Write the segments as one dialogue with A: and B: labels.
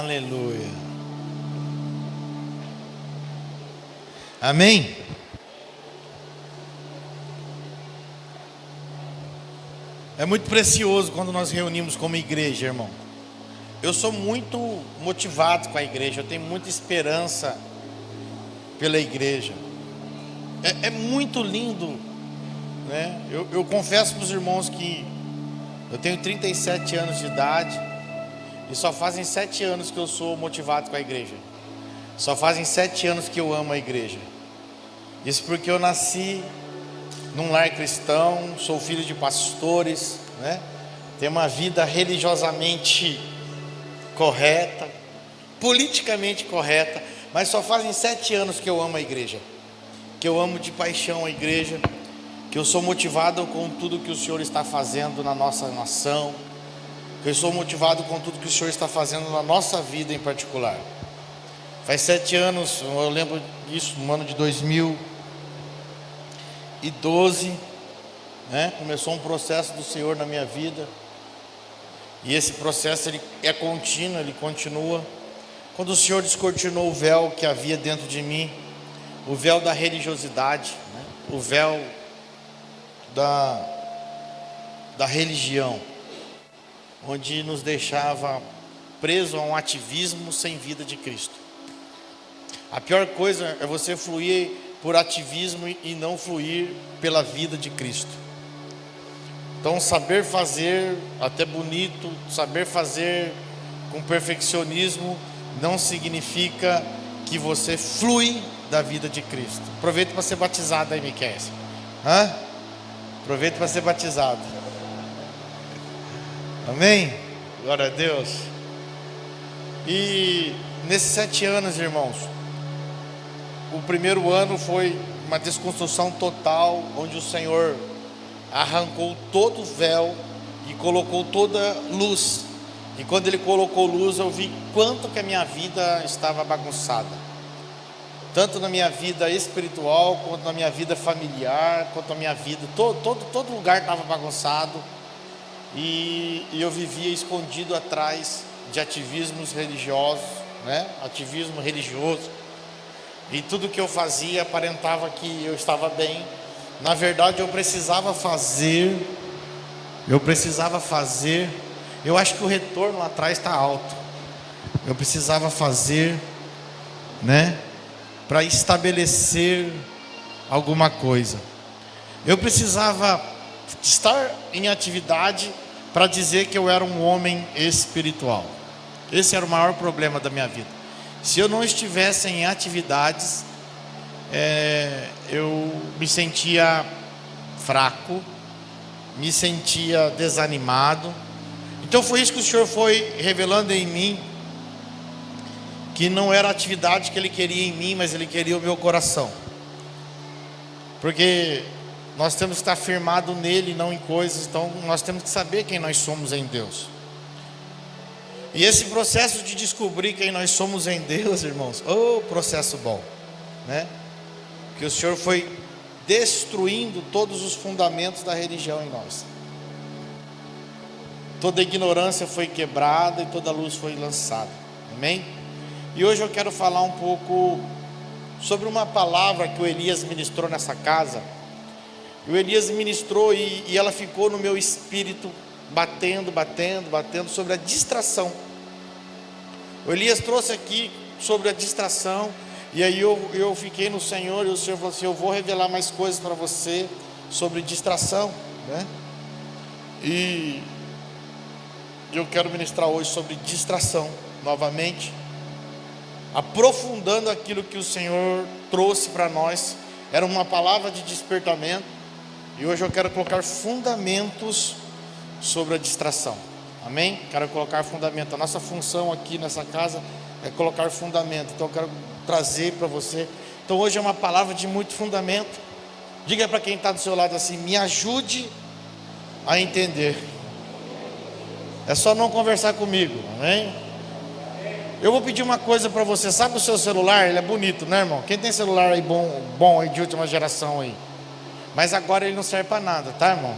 A: Aleluia. Amém? É muito precioso quando nós reunimos como igreja, irmão. Eu sou muito motivado com a igreja, eu tenho muita esperança pela igreja. É muito lindo, né? Eu confesso para os irmãos que eu tenho 37 anos de idade e só fazem 7 anos que eu sou motivado com a igreja. Só fazem 7 anos que eu amo a igreja. Isso porque eu nasci num lar cristão, sou filho de pastores, né? Tenho uma vida religiosamente correta, politicamente correta, mas só fazem 7 anos que eu amo a igreja, que eu amo de paixão a igreja, que eu sou motivado com tudo que o Senhor está fazendo na nossa nação, que eu sou motivado com tudo que o Senhor está fazendo na nossa vida em particular. Faz 7 anos, eu lembro disso, no ano de 2012, né? Começou um processo do Senhor na minha vida, e esse processo ele é contínuo, ele continua. Quando o Senhor descortinou o véu que havia dentro de mim, o véu da religiosidade, né? O véu da religião, onde nos deixava preso a um ativismo sem vida de Cristo. A pior coisa é você fluir por ativismo e não fluir pela vida de Cristo. Então, saber fazer, até bonito, saber fazer com perfeccionismo, não significa que você flui da vida de Cristo. Aproveita para ser batizado aí, Miquel. Aproveita para ser batizado. Amém? Glória a Deus. E nesses 7 anos, irmãos, o primeiro ano foi uma desconstrução total, onde o Senhor arrancou todo o véu e colocou toda luz. E quando Ele colocou luz, eu vi quanto que a minha vida estava bagunçada, tanto na minha vida espiritual, quanto na minha vida familiar, quanto na minha vida, todo lugar estava bagunçado. E eu vivia escondido atrás de ativismos religiosos, né? Ativismo religioso. E tudo que eu fazia aparentava que eu estava bem. Na verdade, eu precisava fazer. Eu acho que o retorno lá atrás está alto. Eu precisava fazer, né? Para estabelecer alguma coisa. Eu precisava estar em atividade para dizer que eu era um homem espiritual. Esse era o maior problema da minha vida. Se eu não estivesse em atividades, eu me sentia fraco, me sentia desanimado. Então foi isso que o Senhor foi revelando em mim, que não era a atividade que Ele queria em mim, mas Ele queria o meu coração. Porque nós temos que estar firmado nele, não em coisas. Então nós temos que saber quem nós somos em Deus. E esse processo de descobrir quem nós somos em Deus, irmãos, processo bom, né? Que o Senhor foi destruindo todos os fundamentos da religião em nós. Toda ignorância foi quebrada e toda luz foi lançada. Amém? E hoje eu quero falar um pouco sobre uma palavra que o Elias ministrou nessa casa. O Elias ministrou e ela ficou no meu espírito, batendo sobre a distração. O Elias trouxe aqui sobre a distração, e aí eu fiquei no Senhor, e o Senhor falou assim: eu vou revelar mais coisas para você sobre distração, né? E eu quero ministrar hoje sobre distração, novamente, aprofundando aquilo que o Senhor trouxe para nós. Era uma palavra de despertamento, e hoje eu quero colocar fundamentos sobre a distração. Amém? Quero colocar fundamento. A nossa função aqui nessa casa é colocar fundamento. Então eu quero trazer para você. Então hoje é uma palavra de muito fundamento. Diga para quem está do seu lado assim: me ajude a entender. É só não conversar comigo. Amém? Eu vou pedir uma coisa para você. Sabe o seu celular? Ele é bonito, né, irmão? Quem tem celular aí bom aí de última geração aí? Mas agora ele não serve para nada, tá, irmão?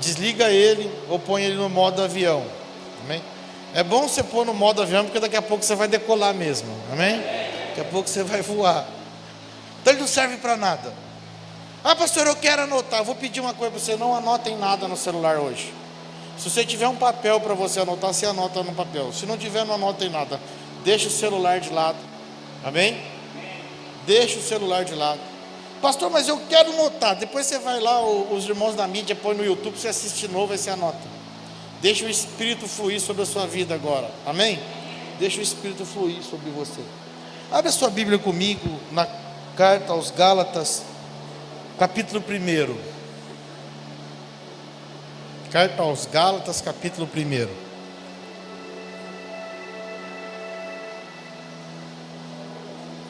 A: Desliga ele ou põe ele no modo avião. Amém? É bom você pôr no modo avião, porque daqui a pouco você vai decolar mesmo, amém? Daqui a pouco você vai voar. Então ele não serve para nada. Ah, pastor, eu quero anotar. Eu vou pedir uma coisa para você: não anotem nada no celular hoje. Se você tiver um papel para você anotar, você anota no papel. Se não tiver, não anotem nada. Deixa o celular de lado, amém? Deixa o celular de lado. Pastor, mas eu quero anotar. Depois você vai lá, os irmãos da mídia põe no YouTube, você assiste de novo e você anota. Deixa o Espírito fluir sobre a sua vida agora, amém? Deixa o Espírito fluir sobre você. Abre a sua Bíblia comigo na carta aos Gálatas, capítulo 1. Carta aos Gálatas, capítulo 1.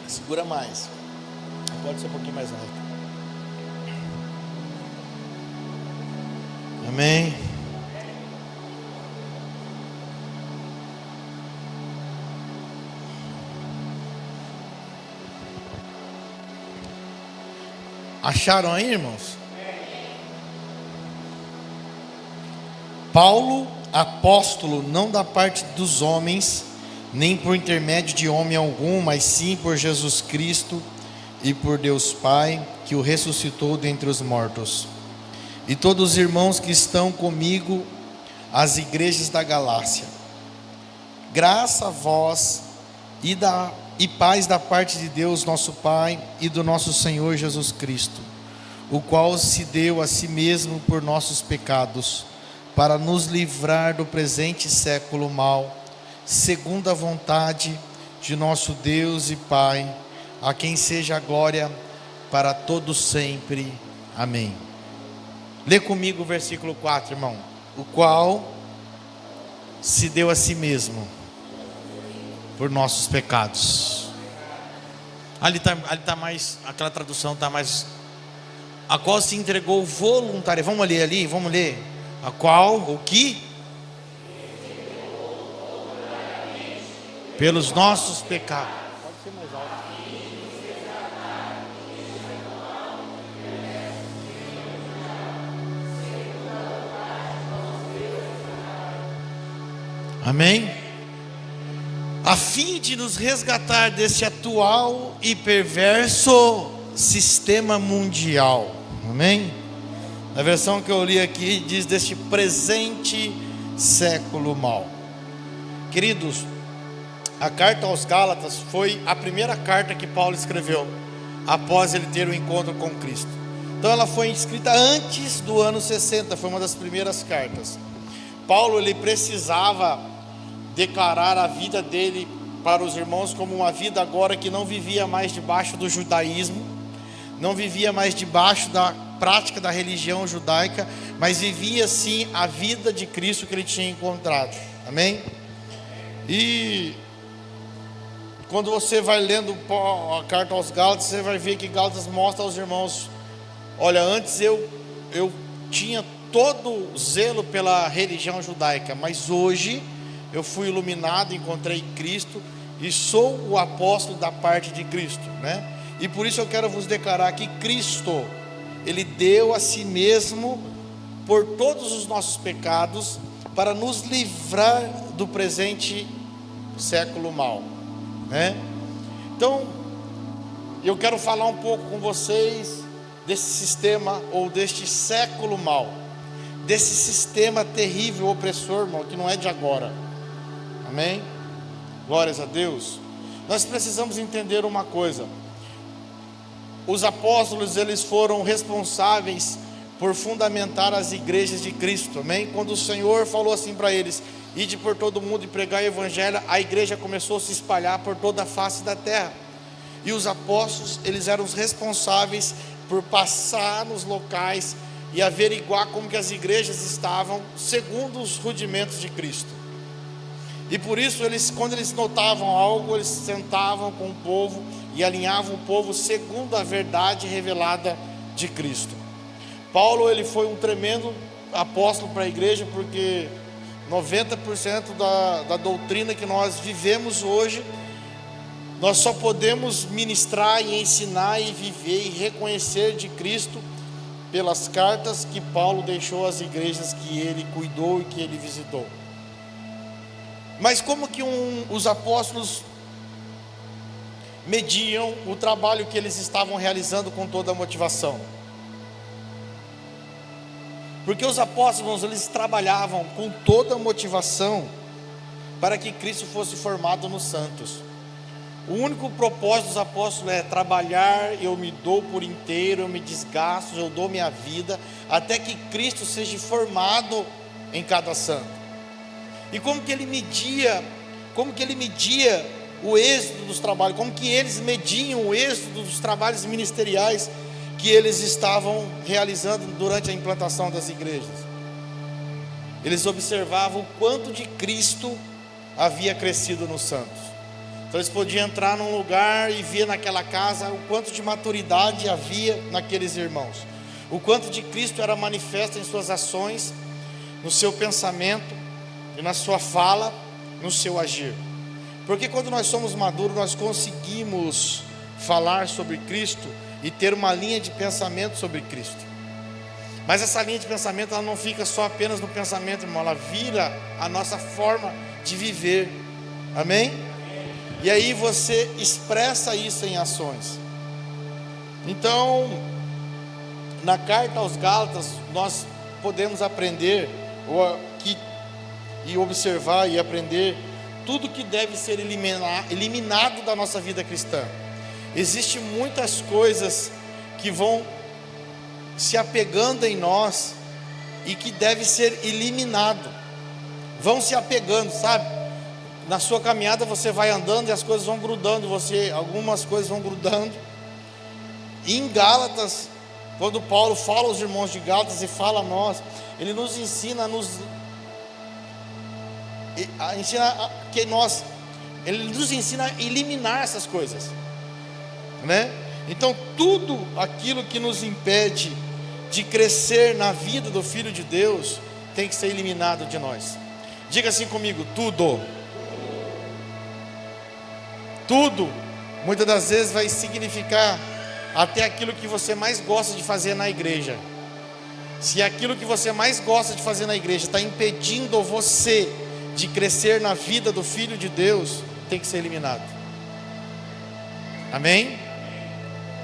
A: Segura mais. Pode ser um pouquinho mais alto. Amém. Acharam aí, irmãos? Paulo, apóstolo, não da parte dos homens, nem por intermédio de homem algum, mas sim por Jesus Cristo e por Deus Pai, que o ressuscitou dentre os mortos. E todos os irmãos que estão comigo, as igrejas da Galácia. Graça a vós e paz da parte de Deus nosso Pai e do nosso Senhor Jesus Cristo, o qual se deu a si mesmo por nossos pecados, para nos livrar do presente século mau, segundo a vontade de nosso Deus e Pai, a quem seja a glória para todos sempre. Amém. Lê comigo o versículo 4, irmão. O qual se deu a si mesmo por nossos pecados. Ali tá mais, aquela tradução está mais. A qual se entregou voluntariamente. Vamos ler ali, vamos ler. A qual, o que? Pelos nossos pecados. Pode ser mais alto. Amém? A fim de nos resgatar desse atual e perverso sistema mundial. Amém? Na versão que eu li aqui diz deste presente século mau. Queridos, a carta aos Gálatas foi a primeira carta que Paulo escreveu após ele ter o encontro com Cristo. Então ela foi escrita antes do ano 60, foi uma das primeiras cartas. Paulo, ele precisava declarar a vida dele para os irmãos como uma vida agora que não vivia mais debaixo do judaísmo, não vivia mais debaixo da prática da religião judaica, mas vivia sim a vida de Cristo que ele tinha encontrado. Amém? E quando você vai lendo a carta aos Gálatas, você vai ver que Gálatas mostra aos irmãos: olha, antes eu tinha todo zelo pela religião judaica, mas hoje eu fui iluminado, encontrei Cristo e sou o apóstolo da parte de Cristo, né? E por isso eu quero vos declarar que Cristo, Ele deu a si mesmo por todos os nossos pecados, para nos livrar do presente século mau, né? Então, eu quero falar um pouco com vocês desse sistema, ou deste século mau, desse sistema terrível, opressor, irmão, que não é de agora. Amém? Glórias a Deus. Nós precisamos entender uma coisa: os apóstolos, eles foram responsáveis por fundamentar as igrejas de Cristo, amém? Quando o Senhor falou assim para eles: ide por todo mundo e pregar o evangelho, a igreja começou a se espalhar por toda a face da terra. E os apóstolos, eles eram os responsáveis por passar nos locais e averiguar como que as igrejas estavam segundo os rudimentos de Cristo. E por isso, quando eles notavam algo, eles sentavam com o povo e alinhavam o povo segundo a verdade revelada de Cristo. Paulo, ele foi um tremendo apóstolo para a igreja, porque 90% da doutrina que nós vivemos hoje, nós só podemos ministrar e ensinar e viver e reconhecer de Cristo pelas cartas que Paulo deixou às igrejas que ele cuidou e que ele visitou. Mas como que os apóstolos mediam o trabalho que eles estavam realizando com toda a motivação? Porque os apóstolos, eles trabalhavam com toda a motivação para que Cristo fosse formado nos santos. O único propósito dos apóstolos é trabalhar, eu me dou por inteiro, eu me desgasto, eu dou minha vida, até que Cristo seja formado em cada santo. E como que ele media o êxito dos trabalhos, como que eles mediam o êxito dos trabalhos ministeriais que eles estavam realizando durante a implantação das igrejas? Eles observavam o quanto de Cristo havia crescido nos santos. Então eles podiam entrar num lugar e ver naquela casa o quanto de maturidade havia naqueles irmãos, o quanto de Cristo era manifesto em suas ações, no seu pensamento e na sua fala, no seu agir. Porque quando nós somos maduros, nós conseguimos falar sobre Cristo e ter uma linha de pensamento sobre Cristo. Mas essa linha de pensamento, ela não fica só apenas no pensamento, irmão, ela vira a nossa forma de viver. Amém? E aí você expressa isso em ações. Então, na carta aos Gálatas, nós podemos aprender e observar e aprender tudo que deve ser eliminado da nossa vida cristã. Existem muitas coisas que vão se apegando em nós e que deve ser eliminado. Vão se apegando, sabe? Na sua caminhada você vai andando e as coisas vão grudando, algumas coisas vão grudando. E em Gálatas, quando Paulo fala aos irmãos de Gálatas e fala a nós, ele nos ensina ele nos ensina a eliminar essas coisas, né? Então tudo aquilo que nos impede de crescer na vida do Filho de Deus tem que ser eliminado de nós. Diga assim comigo: tudo. Tudo, muitas das vezes vai significar até aquilo que você mais gosta de fazer na igreja. Se aquilo que você mais gosta de fazer na igreja está impedindo você de crescer na vida do Filho de Deus, tem que ser eliminado. Amém?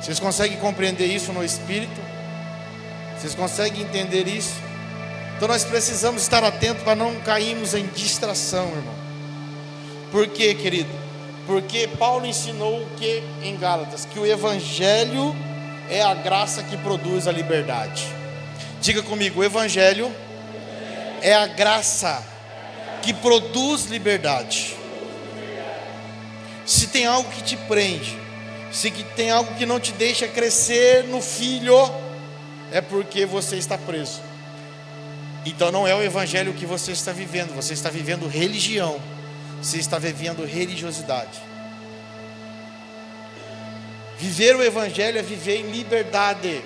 A: Vocês conseguem compreender isso no Espírito? Vocês conseguem entender isso? Então nós precisamos estar atentos para não cairmos em distração, irmão. Por quê, querido? Porque Paulo ensinou o que em Gálatas? Que o Evangelho é a graça que produz a liberdade. Diga comigo: o Evangelho é a graça que produz liberdade. Se tem algo que te prende, se tem algo que não te deixa crescer no Filho, é porque você está preso. Então não é o Evangelho que você está vivendo, você está vivendo religião. Você está vivendo religiosidade. Viver o Evangelho é viver em liberdade.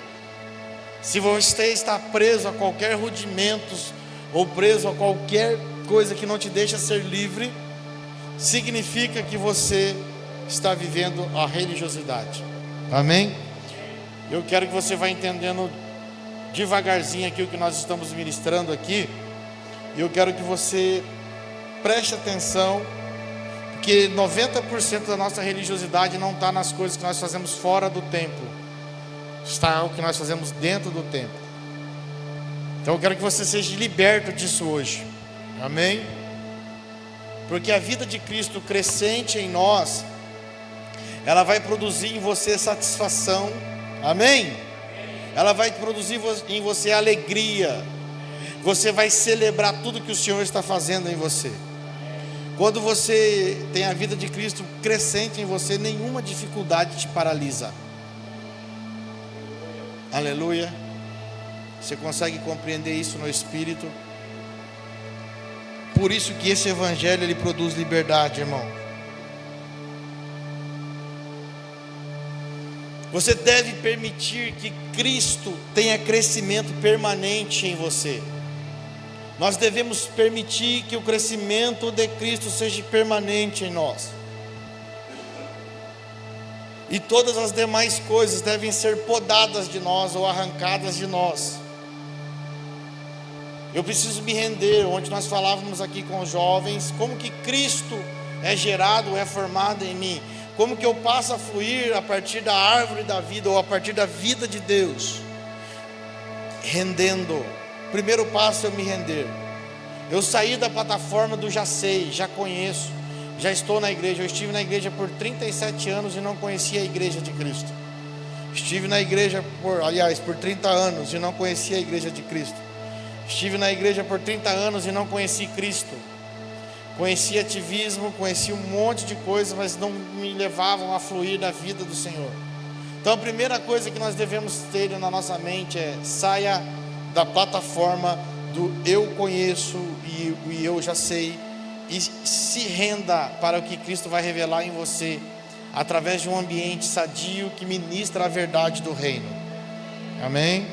A: Se você está preso a qualquer rudimentos, ou preso a qualquer coisa que não te deixa ser livre, significa que você está vivendo a religiosidade. Amém? Eu quero que você vá entendendo devagarzinho aqui o que nós estamos ministrando aqui. E eu quero que você preste atenção, porque 90% da nossa religiosidade não está nas coisas que nós fazemos fora do templo, está o que nós fazemos dentro do templo. Então eu quero que você seja liberto disso hoje. Amém? Porque a vida de Cristo crescente em nós, ela vai produzir em você satisfação. Amém? Ela vai produzir em você alegria. Você vai celebrar tudo que o Senhor está fazendo em você. Quando você tem a vida de Cristo crescente em você, nenhuma dificuldade te paralisa. Aleluia. Você consegue compreender isso no Espírito? Por isso que esse Evangelho, ele produz liberdade, irmão. Você deve permitir que Cristo tenha crescimento permanente em você. Nós devemos permitir que o crescimento de Cristo seja permanente em nós. E todas as demais coisas devem ser podadas de nós ou arrancadas de nós. Eu preciso me render, onde nós falávamos aqui com os jovens, como que Cristo é gerado, é formado em mim. Como que eu passo a fluir a partir da árvore da vida, ou a partir da vida de Deus. Rendendo. Primeiro passo é eu me render. Eu saí da plataforma do já sei, já conheço, já estou na igreja. Eu estive na igreja por 37 anos e não conhecia a igreja de Cristo. Estive na igreja por 30 anos e não conhecia a igreja de Cristo. Estive na igreja por 30 anos e não conheci Cristo. Conheci ativismo, conheci um monte de coisas, mas não me levavam a fluir da vida do Senhor. Então a primeira coisa que nós devemos ter na nossa mente é: saia da plataforma do eu conheço e eu já sei, e se renda para o que Cristo vai revelar em você, através de um ambiente sadio que ministra a verdade do reino. Amém?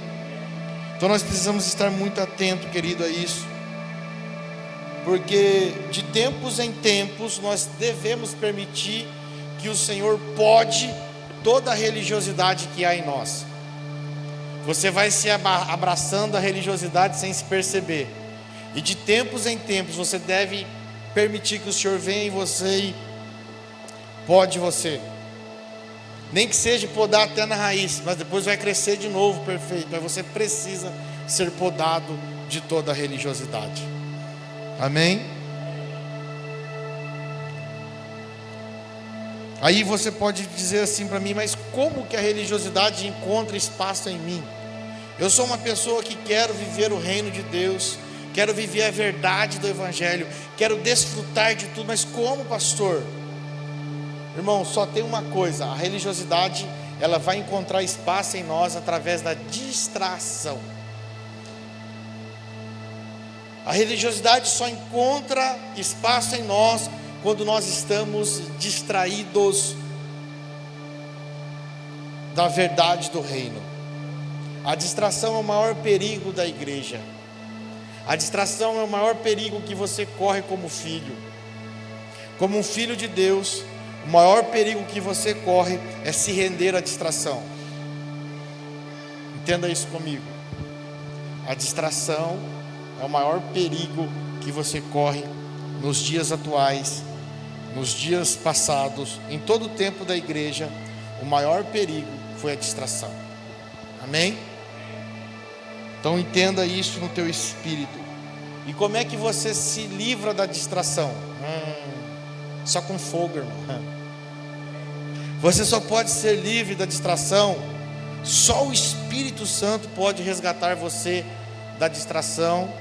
A: Então nós precisamos estar muito atentos, querido, a isso, porque de tempos em tempos nós devemos permitir que o Senhor pode toda a religiosidade que há em nós. Você vai se abraçando a religiosidade sem se perceber, e de tempos em tempos você deve permitir que o Senhor venha em você e pode você, nem que seja podar até na raiz, mas depois vai crescer de novo, perfeito. Mas você precisa ser podado de toda a religiosidade. Amém? Aí você pode dizer assim para mim: mas como que a religiosidade encontra espaço em mim? Eu sou uma pessoa que quero viver o reino de Deus, quero viver a verdade do Evangelho, quero desfrutar de tudo, mas como, pastor? Irmão, só tem uma coisa: a religiosidade, ela vai encontrar espaço em nós através da distração. A religiosidade só encontra espaço em nós quando nós estamos distraídos da verdade do reino. A distração é o maior perigo da igreja. A distração é o maior perigo que você corre como filho. Como um filho de Deus, o maior perigo que você corre é se render à distração. Entenda isso comigo. A distração é o maior perigo que você corre nos dias atuais, nos dias passados, em todo o tempo da igreja. O maior perigo foi a distração. Amém? Então entenda isso no teu espírito. E como é que você se livra da distração? Só com fogo, irmão. Você só pode ser livre da distração. Só o Espírito Santo pode resgatar você da distração,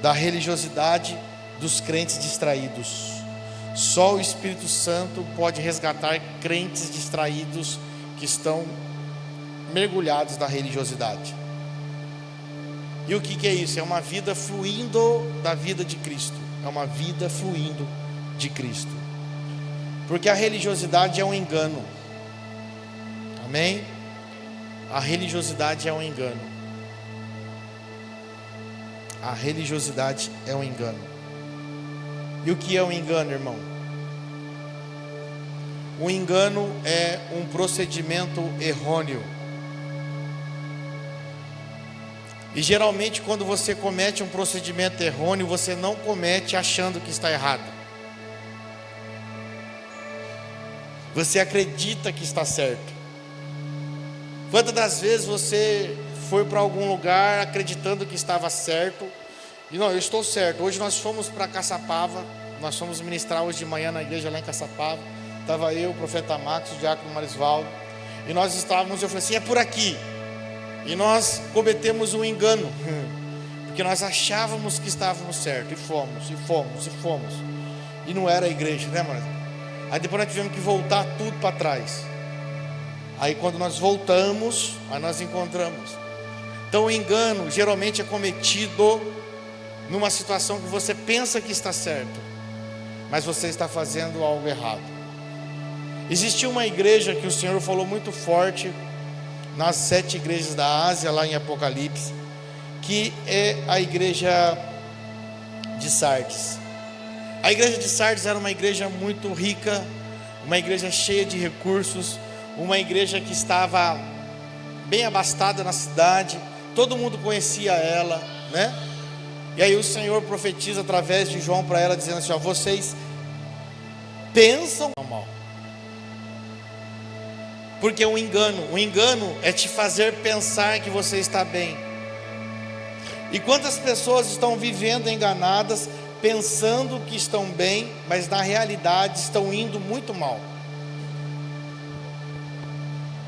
A: da religiosidade, dos crentes distraídos. Só o Espírito Santo pode resgatar crentes distraídos que estão mergulhados na religiosidade. E o que é isso? É uma vida fluindo da vida de Cristo. É uma vida fluindo de Cristo. Porque a religiosidade é um engano. Amém? A religiosidade é um engano. A religiosidade é um engano. E o que é um engano, irmão? O engano é um procedimento errôneo. E geralmente quando você comete um procedimento errôneo, você não comete achando que está errado. Você acredita que está certo. Quantas das vezes você foi para algum lugar acreditando que estava certo? E não, eu estou certo. Hoje nós fomos para Caçapava. Nós fomos ministrar hoje de manhã na igreja lá em Caçapava. Estava eu, o profeta Max, o diácono Marisvaldo. E nós estávamos, eu falei assim: é por aqui. E nós cometemos um engano, porque nós achávamos que estávamos certos. E fomos. E não era a igreja, né, mano? Aí depois nós tivemos que voltar tudo para trás. Aí quando nós voltamos, aí nós encontramos. Então o engano geralmente é cometido numa situação que você pensa que está certo, mas você está fazendo algo errado. Existiu uma igreja que o Senhor falou muito forte nas 7 igrejas da Ásia, lá em Apocalipse, que é a igreja de Sardes. A igreja de Sardes era uma igreja muito rica, uma igreja cheia de recursos, uma igreja que estava bem abastada na cidade, todo mundo conhecia ela, né? E aí o Senhor profetiza através de João para ela, dizendo assim: ó, vocês pensam mal. Porque o engano é te fazer pensar que você está bem. E quantas pessoas estão vivendo enganadas, pensando que estão bem, mas na realidade estão indo muito mal.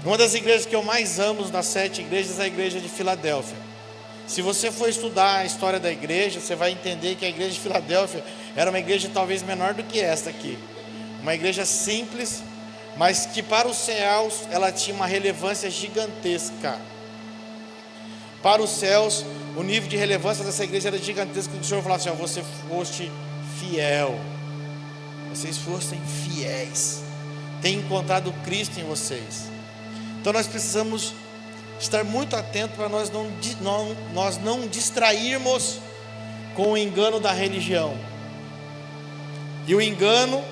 A: Uma das igrejas que eu mais amo das 7 igrejas é a igreja de Filadélfia. Se você for estudar a história da igreja, você vai entender que a igreja de Filadélfia era uma igreja talvez menor do que esta aqui. Uma igreja simples, mas que para os céus ela tinha uma relevância gigantesca. Para os céus, o nível de relevância dessa igreja era gigantesco. O Senhor falava assim: ó, você foste fiel, vocês fossem fiéis, tem encontrado Cristo em vocês. Então nós precisamos estar muito atentos para nós não distrairmos com o engano da religião. E o engano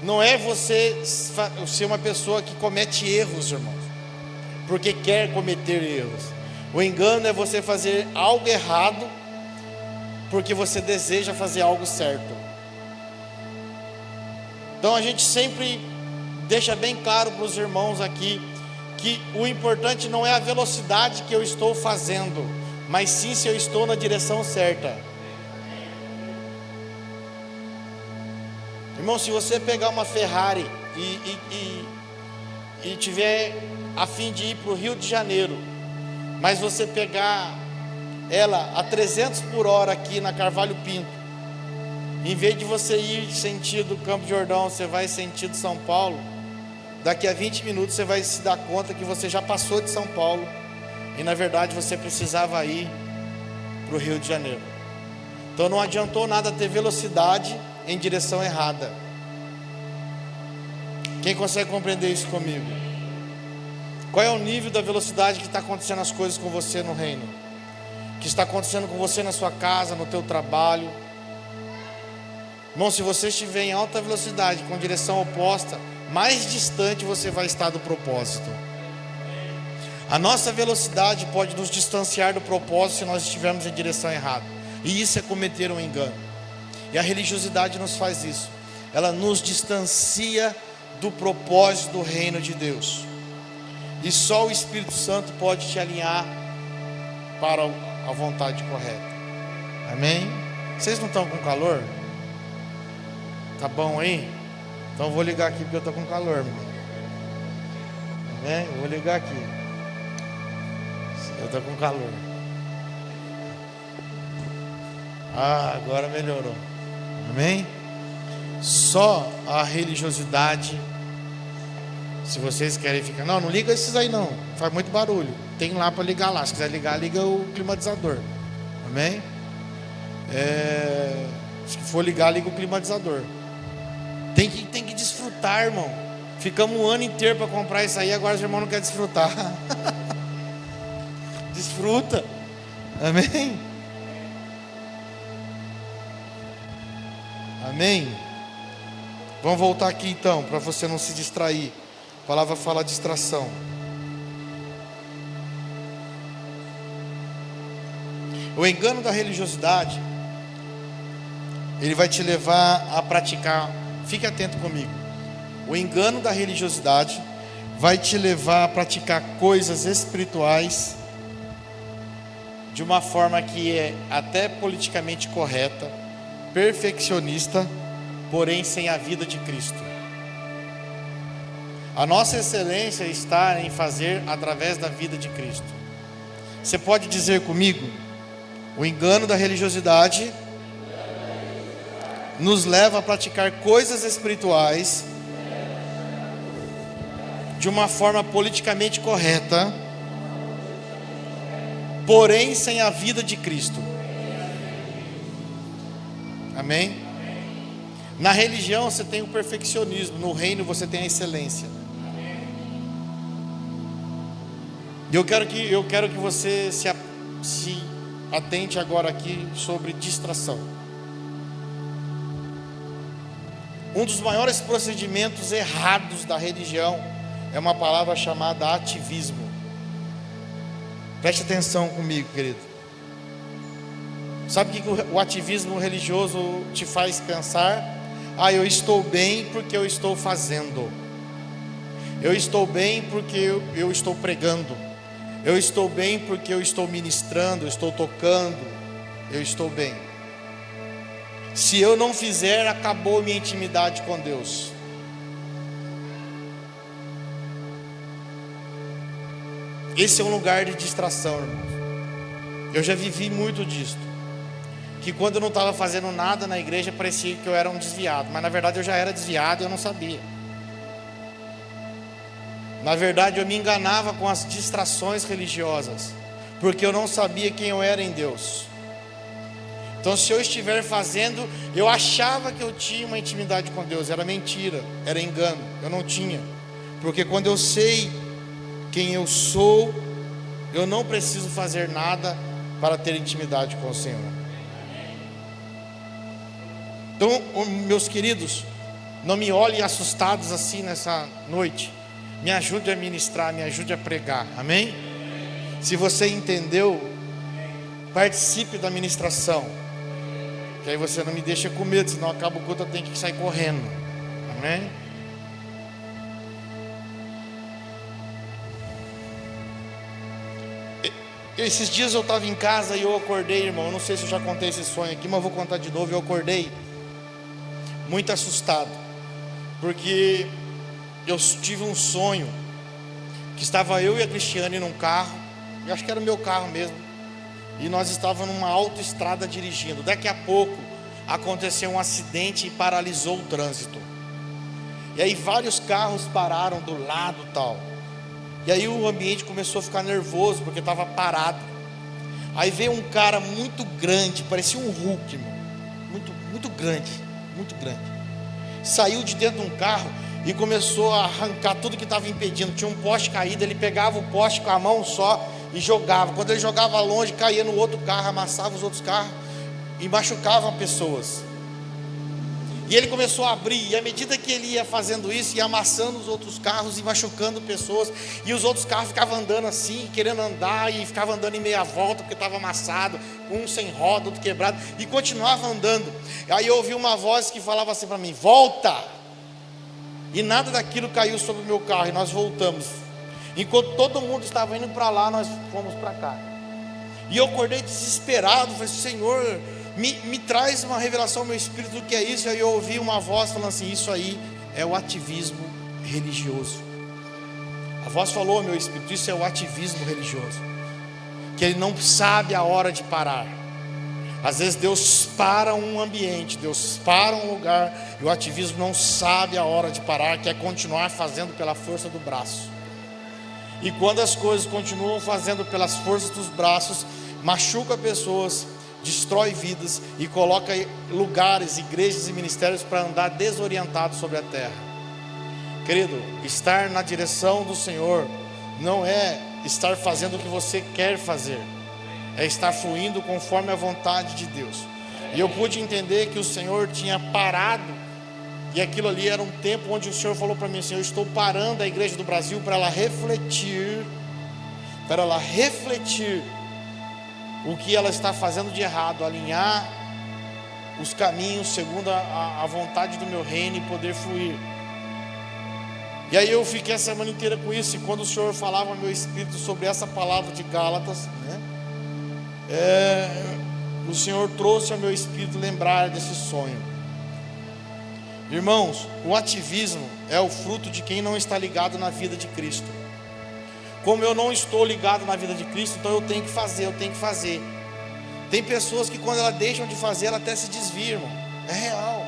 A: não é você ser uma pessoa que comete erros, irmãos, porque quer cometer erros. O engano é você fazer algo errado porque você deseja fazer algo certo. Então a gente sempre deixa bem claro para os irmãos aqui que o importante não é a velocidade que eu estou fazendo, mas sim se eu estou na direção certa. Irmão, se você pegar uma Ferrari e tiver a fim de ir para o Rio de Janeiro, mas você pegar ela a 300 por hora aqui na Carvalho Pinto, em vez de você ir sentido Campo de Jordão, você vai sentido São Paulo, daqui a 20 minutos você vai se dar conta que você já passou de São Paulo e na verdade você precisava ir para o Rio de Janeiro. Então não adiantou nada ter velocidade em direção errada. Quem consegue compreender isso comigo? Qual é o nível da velocidade que está acontecendo as coisas com você no reino? Que está acontecendo com você na sua casa, no teu trabalho? Irmão, se você estiver em alta velocidade com direção oposta, mais distante você vai estar do propósito. A nossa velocidade pode nos distanciar do propósito se nós estivermos em direção errada. E isso é cometer um engano. E a religiosidade nos faz isso. Ela nos distancia do propósito do reino de Deus. E só o Espírito Santo pode te alinhar para a vontade correta. Amém? Vocês não estão com calor? Tá bom aí? Então eu vou ligar aqui porque eu estou com calor, irmão. Amém? Eu vou ligar aqui. Eu estou com calor. Ah, agora melhorou. Amém? Só a religiosidade. Se vocês querem ficar, não liga esses aí não, faz muito barulho. Tem lá para ligar lá. Se quiser ligar, liga o climatizador. Amém? Se for ligar, liga o climatizador. Tem que desfrutar, irmão. Ficamos um ano inteiro para comprar isso aí, agora os irmãos não querem desfrutar. Desfruta. Amém? Amém? Vamos voltar aqui então, para você não se distrair. A palavra fala distração. O engano da religiosidade, ele vai te levar a praticar. Fique atento comigo. O engano da religiosidade vai te levar a praticar coisas espirituais de uma forma que é até politicamente correta, perfeccionista, porém sem a vida de Cristo. A nossa excelência está em fazer através da vida de Cristo. Você pode dizer comigo? O engano da religiosidade nos leva a praticar coisas espirituais de uma forma politicamente correta, porém sem a vida de Cristo. Amém? Na religião você tem o perfeccionismo, no reino você tem a excelência. E eu quero que você se atente agora aqui sobre distração. Um dos maiores procedimentos errados da religião é uma palavra chamada ativismo. Preste atenção comigo, querido. Sabe o que o ativismo religioso te faz pensar? Eu estou bem porque eu estou fazendo. Eu estou bem porque eu estou pregando. Eu estou bem porque eu estou ministrando, eu estou tocando. Eu estou bem. Se eu não fizer, acabou minha intimidade com Deus. Esse é um lugar de distração, irmãos. Eu já vivi muito disso. Que quando eu não estava fazendo nada na igreja, parecia que eu era um desviado. Mas na verdade eu já era desviado e eu não sabia. Na verdade eu me enganava com as distrações religiosas, porque eu não sabia quem eu era em Deus. Então se eu estiver fazendo, eu achava que eu tinha uma intimidade com Deus. Era mentira, era engano, eu não tinha. Porque quando eu sei quem eu sou, eu não preciso fazer nada para ter intimidade com o Senhor. Então, meus queridos, não me olhem assustados assim nessa noite. Me ajude a ministrar, me ajude a pregar, amém? Se você entendeu, participe da ministração, que aí você não me deixa com medo, senão acaba o culto, eu tenho que sair correndo, amém? Esses dias eu estava em casa e eu acordei, irmão. Eu não sei se eu já contei esse sonho aqui, mas eu vou contar de novo. Eu acordei muito assustado, porque eu tive um sonho que estava eu e a Cristiane num carro. Eu acho que era o meu carro mesmo. E nós estávamos numa autoestrada dirigindo. Daqui a pouco aconteceu um acidente e paralisou o trânsito. E aí vários carros pararam do lado tal. E aí o ambiente começou a ficar nervoso, porque estava parado. Aí veio um cara muito grande, parecia um Hulk, irmão. Muito grande, muito grande. Saiu de dentro de um carro e começou a arrancar tudo que estava impedindo. Tinha um poste caído, ele pegava o poste com a mão só e jogava. Quando ele jogava longe, caía no outro carro, amassava os outros carros e machucava pessoas. E ele começou a abrir, e à medida que ele ia fazendo isso, ia amassando os outros carros e machucando pessoas. E os outros carros ficavam andando assim, querendo andar, e ficavam andando em meia volta, porque estava amassado, um sem roda, outro quebrado, e continuava andando. Aí eu ouvi uma voz que falava assim para mim: volta! E nada daquilo caiu sobre o meu carro, e nós voltamos. Enquanto todo mundo estava indo para lá, nós fomos para cá. E eu acordei desesperado, falei: Senhor, me traz uma revelação ao meu espírito do que é isso. E aí eu ouvi uma voz falando assim: isso aí é o ativismo religioso. A voz falou ao meu espírito: isso é o ativismo religioso, que ele não sabe a hora de parar. Às vezes Deus para um ambiente, Deus para um lugar, e o ativismo não sabe a hora de parar, quer continuar fazendo pela força do braço. E quando as coisas continuam fazendo pelas forças dos braços, machuca pessoas, destrói vidas e coloca lugares, igrejas e ministérios para andar desorientados sobre a terra. Querido, estar na direção do Senhor não é estar fazendo o que você quer fazer, é estar fluindo conforme a vontade de Deus. E eu pude entender que o Senhor tinha parado, e aquilo ali era um tempo onde o Senhor falou para mim assim: eu estou parando a igreja do Brasil para ela refletir o que ela está fazendo de errado, alinhar os caminhos segundo a vontade do meu reino e poder fluir. E aí eu fiquei a semana inteira com isso. E quando o Senhor falava ao meu espírito sobre essa palavra de Gálatas, o Senhor trouxe ao meu espírito lembrar desse sonho. Irmãos, o ativismo é o fruto de quem não está ligado na vida de Cristo. Como eu não estou ligado na vida de Cristo, então eu tenho que fazer. Tem pessoas que quando elas deixam de fazer, ela até se desvia, irmão. É real.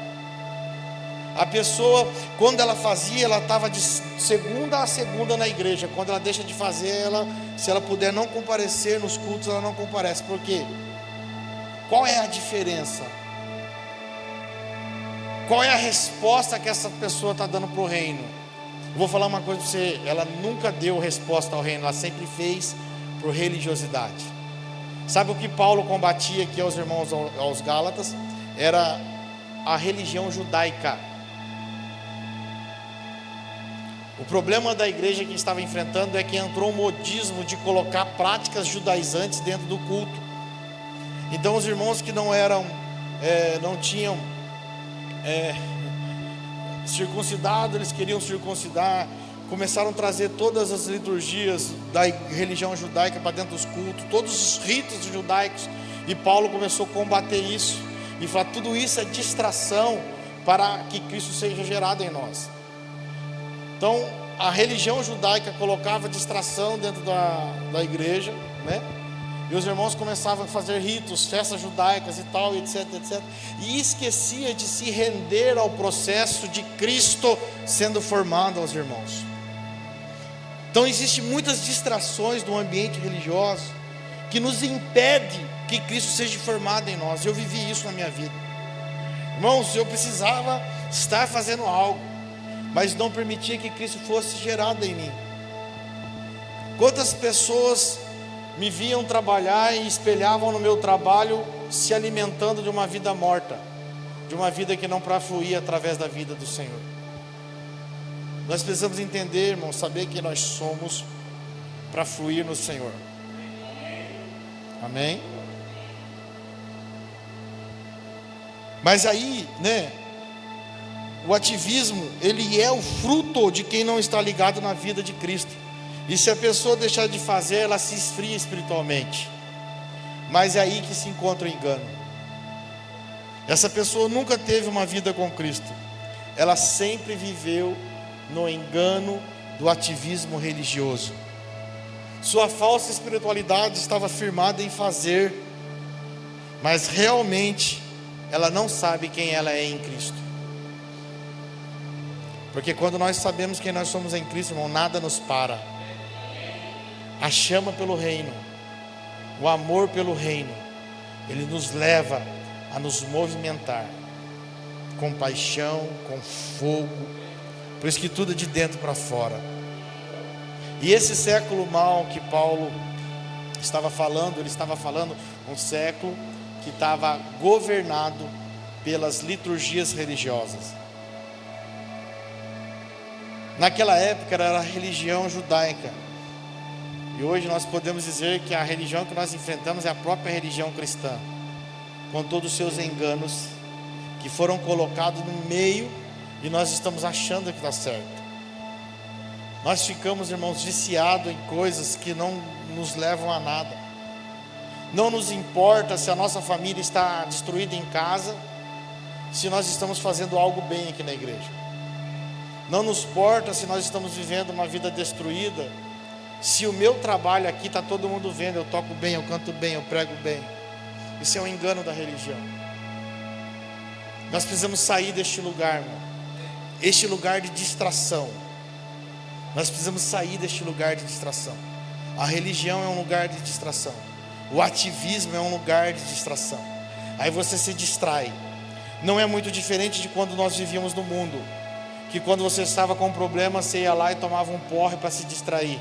A: A pessoa, quando ela fazia, ela estava de segunda a segunda na igreja. Quando ela deixa de fazer, se ela puder não comparecer nos cultos, ela não comparece. Por quê? Qual é a diferença? Qual é a resposta que essa pessoa está dando para o reino? Eu vou falar uma coisa para você: ela nunca deu resposta ao reino, ela sempre fez por religiosidade. Sabe o que Paulo combatia aqui aos irmãos, aos Gálatas? Era a religião judaica. O problema da igreja que estava enfrentando é que entrou o modismo de colocar práticas judaizantes dentro do culto. Então os irmãos que não tinham circuncidado, eles queriam circuncidar, começaram a trazer todas as liturgias da religião judaica para dentro dos cultos, todos os ritos judaicos, e Paulo começou a combater isso, e falar, tudo isso é distração para que Cristo seja gerado em nós. Então a religião judaica colocava distração dentro da igreja, né? E os irmãos começavam a fazer ritos, festas judaicas e tal, etc, etc. E esquecia de se render ao processo de Cristo sendo formado aos irmãos. Então existem muitas distrações no ambiente religioso que nos impede que Cristo seja formado em nós. Eu vivi isso na minha vida. Irmãos, eu precisava estar fazendo algo, mas não permitia que Cristo fosse gerado em mim. Quantas pessoas me viam trabalhar e espelhavam no meu trabalho, se alimentando de uma vida morta, de uma vida que não fluía através da vida do Senhor. Nós precisamos entender, irmãos, saber que nós somos para fluir no Senhor. Amém? Mas aí, né, o ativismo, ele é o fruto de quem não está ligado na vida de Cristo. E se a pessoa deixar de fazer, ela se esfria espiritualmente. Mas é aí que se encontra o engano. Essa pessoa nunca teve uma vida com Cristo. Ela sempre viveu no engano do ativismo religioso. Sua falsa espiritualidade estava firmada em fazer, mas realmente ela não sabe quem ela é em Cristo. Porque quando nós sabemos quem nós somos em Cristo, irmão, nada nos para. A chama pelo reino, o amor pelo reino, ele nos leva a nos movimentar com paixão, com fogo. Por isso que tudo é de dentro para fora. E esse século mau que Paulo estava falando, ele estava falando um século que estava governado pelas liturgias religiosas. Naquela época era a religião judaica. E hoje nós podemos dizer que a religião que nós enfrentamos é a própria religião cristã, com todos os seus enganos que foram colocados no meio, e nós estamos achando que está certo. Nós ficamos, irmãos, viciados em coisas que não nos levam a nada. Não nos importa se a nossa família está destruída em casa, se nós estamos fazendo algo bem aqui na igreja. Não nos importa se nós estamos vivendo uma vida destruída, se o meu trabalho aqui está todo mundo vendo, eu toco bem, eu canto bem, eu prego bem. Isso é um engano da religião. Nós precisamos sair deste lugar, irmão. Este lugar de distração. Nós precisamos sair deste lugar de distração. A religião é um lugar de distração. O ativismo é um lugar de distração. Aí você se distrai. Não é muito diferente de quando nós vivíamos no mundo, que quando você estava com um problema, você ia lá e tomava um porre para se distrair.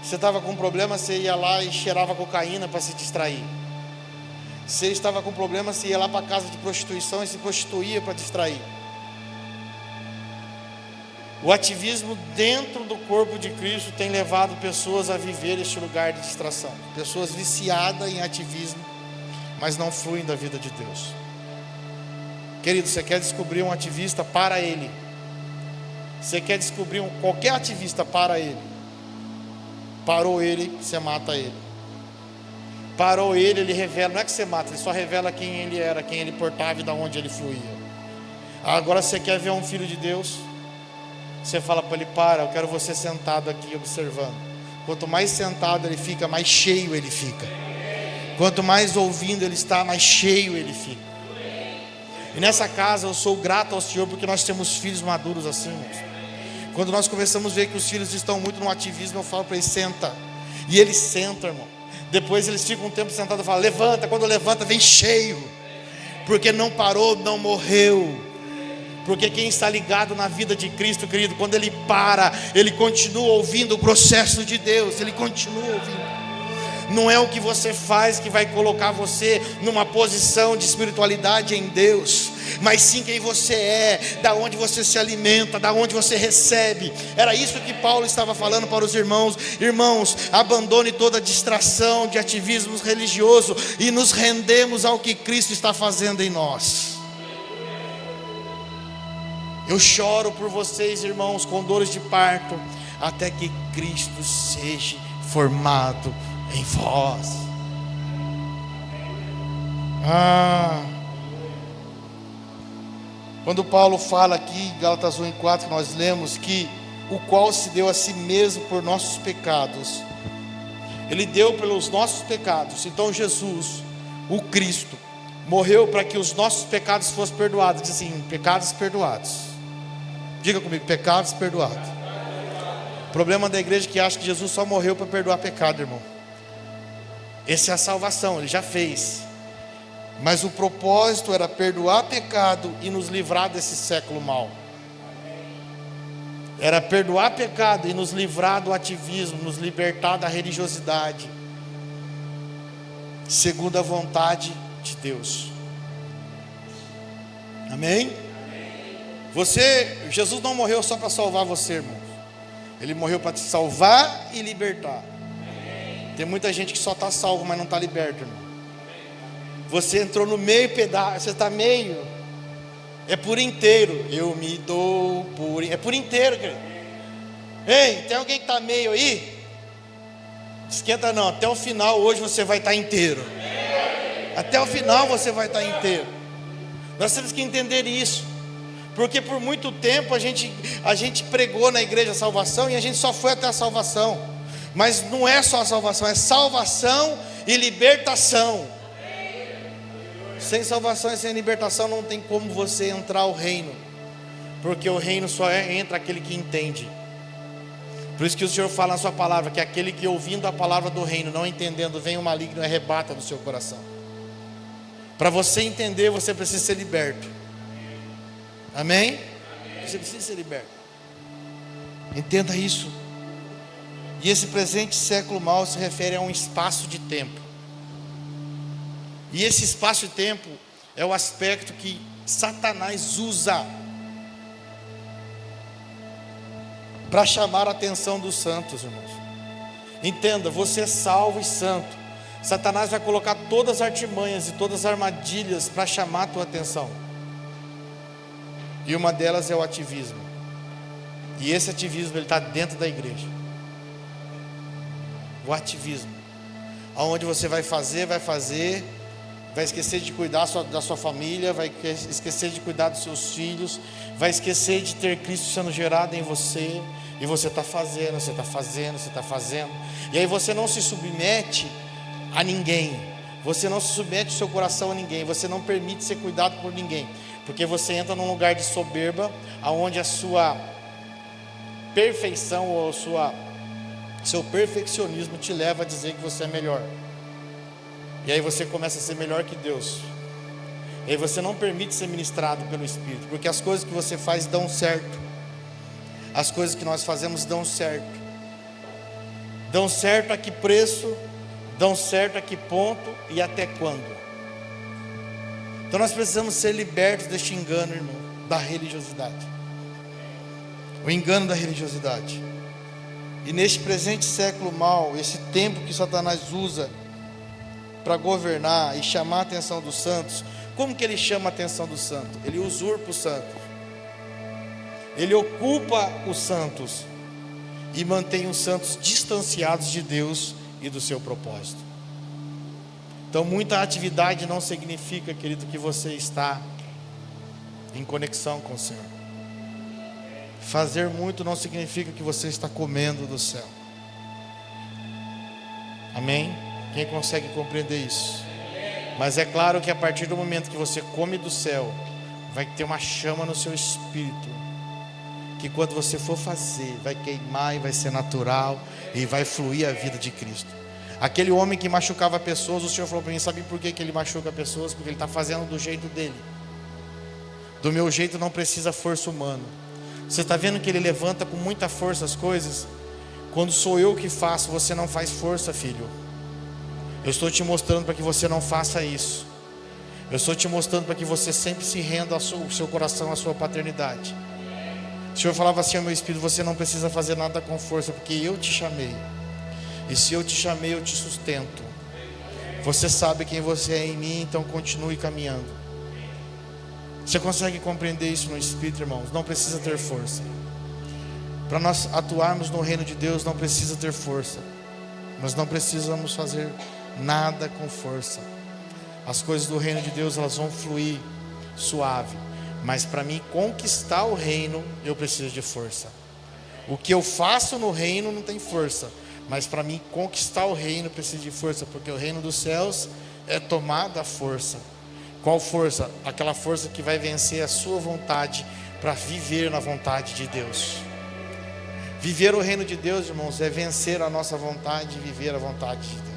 A: Você estava com um problema, você ia lá e cheirava cocaína para se distrair. Você estava com um problema, você ia lá para a casa de prostituição e se prostituía para distrair. O ativismo dentro do corpo de Cristo tem levado pessoas a viver este lugar de distração. Pessoas viciadas em ativismo, mas não fluem da vida de Deus. Querido, você quer descobrir um ativista? Para ele. Você quer descobrir qualquer ativista? Para ele. Parou ele, você mata ele. Parou ele, ele revela. Não é que você mata, ele só revela quem ele era, quem ele portava e de onde ele fluía. Agora você quer ver um filho de Deus? Você fala para ele: para, eu quero você sentado aqui observando. Quanto mais sentado ele fica, mais cheio ele fica. Quanto mais ouvindo ele está, mais cheio ele fica. E nessa casa eu sou grato ao Senhor, porque nós temos filhos maduros assim, irmãos. Quando nós começamos a ver que os filhos estão muito no ativismo, eu falo para eles: senta. E eles sentam, irmão. Depois eles ficam um tempo sentados e falam: levanta. Quando levanta, vem cheio. Porque não parou, não morreu. Porque quem está ligado na vida de Cristo, querido, quando ele para, ele continua ouvindo o processo de Deus. Ele continua ouvindo. Não é o que você faz que vai colocar você numa posição de espiritualidade em Deus, mas sim quem você é, da onde você se alimenta, da onde você recebe. Era isso que Paulo estava falando para os irmãos. Irmãos, abandone toda distração de ativismo religioso e nos rendemos ao que Cristo está fazendo em nós. Eu choro por vocês, irmãos, com dores de parto, até que Cristo seja formado em vós. Quando Paulo fala aqui em Gálatas 1:4, que nós lemos, que o qual se deu a si mesmo por nossos pecados, Ele deu pelos nossos pecados. Então Jesus, o Cristo, morreu para que os nossos pecados fossem perdoados. Diz assim: pecados perdoados. Diga comigo: pecados perdoados. O problema da igreja é que acha que Jesus só morreu para perdoar pecado, irmão. Essa é a salvação, Ele já fez. Mas o propósito era perdoar pecado e nos livrar desse século mau. Era perdoar pecado e nos livrar do ativismo, nos libertar da religiosidade, segundo a vontade de Deus. Amém? Jesus não morreu só para salvar você, irmão. Ele morreu para te salvar e libertar. Tem muita gente que só está salvo, mas não está liberto, irmão. Você entrou no meio pedaço, você está meio, é por inteiro. Eu me dou por, é por inteiro, querido. Ei, tem alguém que está meio aí? Esquenta não, até o final hoje você vai estar inteiro. Até o final você vai estar inteiro. Nós temos que entender isso, porque por muito tempo a gente pregou na igreja a salvação e a gente só foi até a salvação. Mas não é só a salvação, é salvação e libertação. Sem salvação e sem libertação não tem como você entrar ao reino, porque o reino só entra aquele que entende. Por isso que o Senhor fala na sua palavra, que aquele que ouvindo a palavra do reino, não entendendo, vem o maligno e arrebata do seu coração. Para você entender, você precisa ser liberto. Amém? Você precisa ser liberto. Entenda isso. E esse presente século mau se refere a um espaço de tempo. E esse espaço de tempo é o aspecto que Satanás usa para chamar a atenção dos santos, irmãos. Entenda, você é salvo e santo. Satanás vai colocar todas as artimanhas e todas as armadilhas para chamar a tua atenção. E uma delas é o ativismo. E esse ativismo ele está dentro da igreja. O ativismo, aonde você vai esquecer de cuidar da sua família, vai esquecer de cuidar dos seus filhos, vai esquecer de ter Cristo sendo gerado em você, e você está fazendo, e aí você não se submete a ninguém, você não se submete o seu coração a ninguém, você não permite ser cuidado por ninguém, porque você entra num lugar de soberba, aonde a sua perfeição ou seu perfeccionismo te leva a dizer que você é melhor. E aí você começa a ser melhor que Deus. E aí você não permite ser ministrado pelo Espírito, porque as coisas que você faz dão certo. As coisas que nós fazemos dão certo. Dão certo a que preço? Dão certo a que ponto e até quando? Então nós precisamos ser libertos deste engano, irmão, da religiosidade. O engano da religiosidade. E neste presente século mau, esse tempo que Satanás usa para governar e chamar a atenção dos santos, como que ele chama a atenção dos santos? Ele usurpa os santos, ele ocupa os santos e mantém os santos distanciados de Deus e do seu propósito. Então muita atividade não significa, querido, que você está em conexão com o Senhor. Fazer muito não significa que você está comendo do céu. Amém? Quem consegue compreender isso? Mas é claro que a partir do momento que você come do céu, vai ter uma chama no seu espírito, que quando você for fazer, vai queimar e vai ser natural, e vai fluir a vida de Cristo. Aquele homem que machucava pessoas, o Senhor falou para mim, sabe por que ele machuca pessoas? Porque ele está fazendo do jeito dele. Do meu jeito não precisa força humana. Você está vendo que ele levanta com muita força as coisas? Quando sou eu que faço, você não faz força, filho. Eu estou te mostrando para que você não faça isso. Eu estou te mostrando para que você sempre se renda ao seu coração, à sua paternidade. O Senhor falava assim ao meu espírito: você não precisa fazer nada com força, porque eu te chamei. E se eu te chamei, eu te sustento. Você sabe quem você é em mim, então continue caminhando. Você consegue compreender isso no espírito, irmãos? Não precisa ter força. Para nós atuarmos no reino de Deus, não precisa ter força. Nós não precisamos fazer nada com força. As coisas do reino de Deus, elas vão fluir suave. Mas para mim conquistar o reino, eu preciso de força. O que eu faço no reino não tem força. Mas para mim conquistar o reino, eu preciso de força. Porque o reino dos céus é tomado à força. Qual força? Aquela força que vai vencer a sua vontade para viver na vontade de Deus. Viver o reino de Deus, irmãos, é vencer a nossa vontade e viver a vontade de Deus.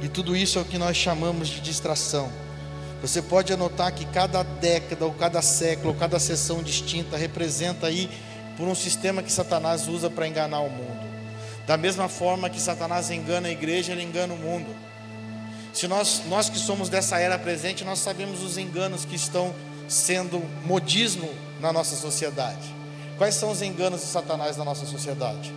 A: E tudo isso é o que nós chamamos de distração. Você pode anotar que cada década, ou cada século, ou cada sessão distinta representa aí por um sistema que Satanás usa para enganar o mundo. Da mesma forma que Satanás engana a igreja, ele engana o mundo. Se nós que somos dessa era presente, nós sabemos os enganos que estão sendo modismo na nossa sociedade. Quais são os enganos de Satanás na nossa sociedade?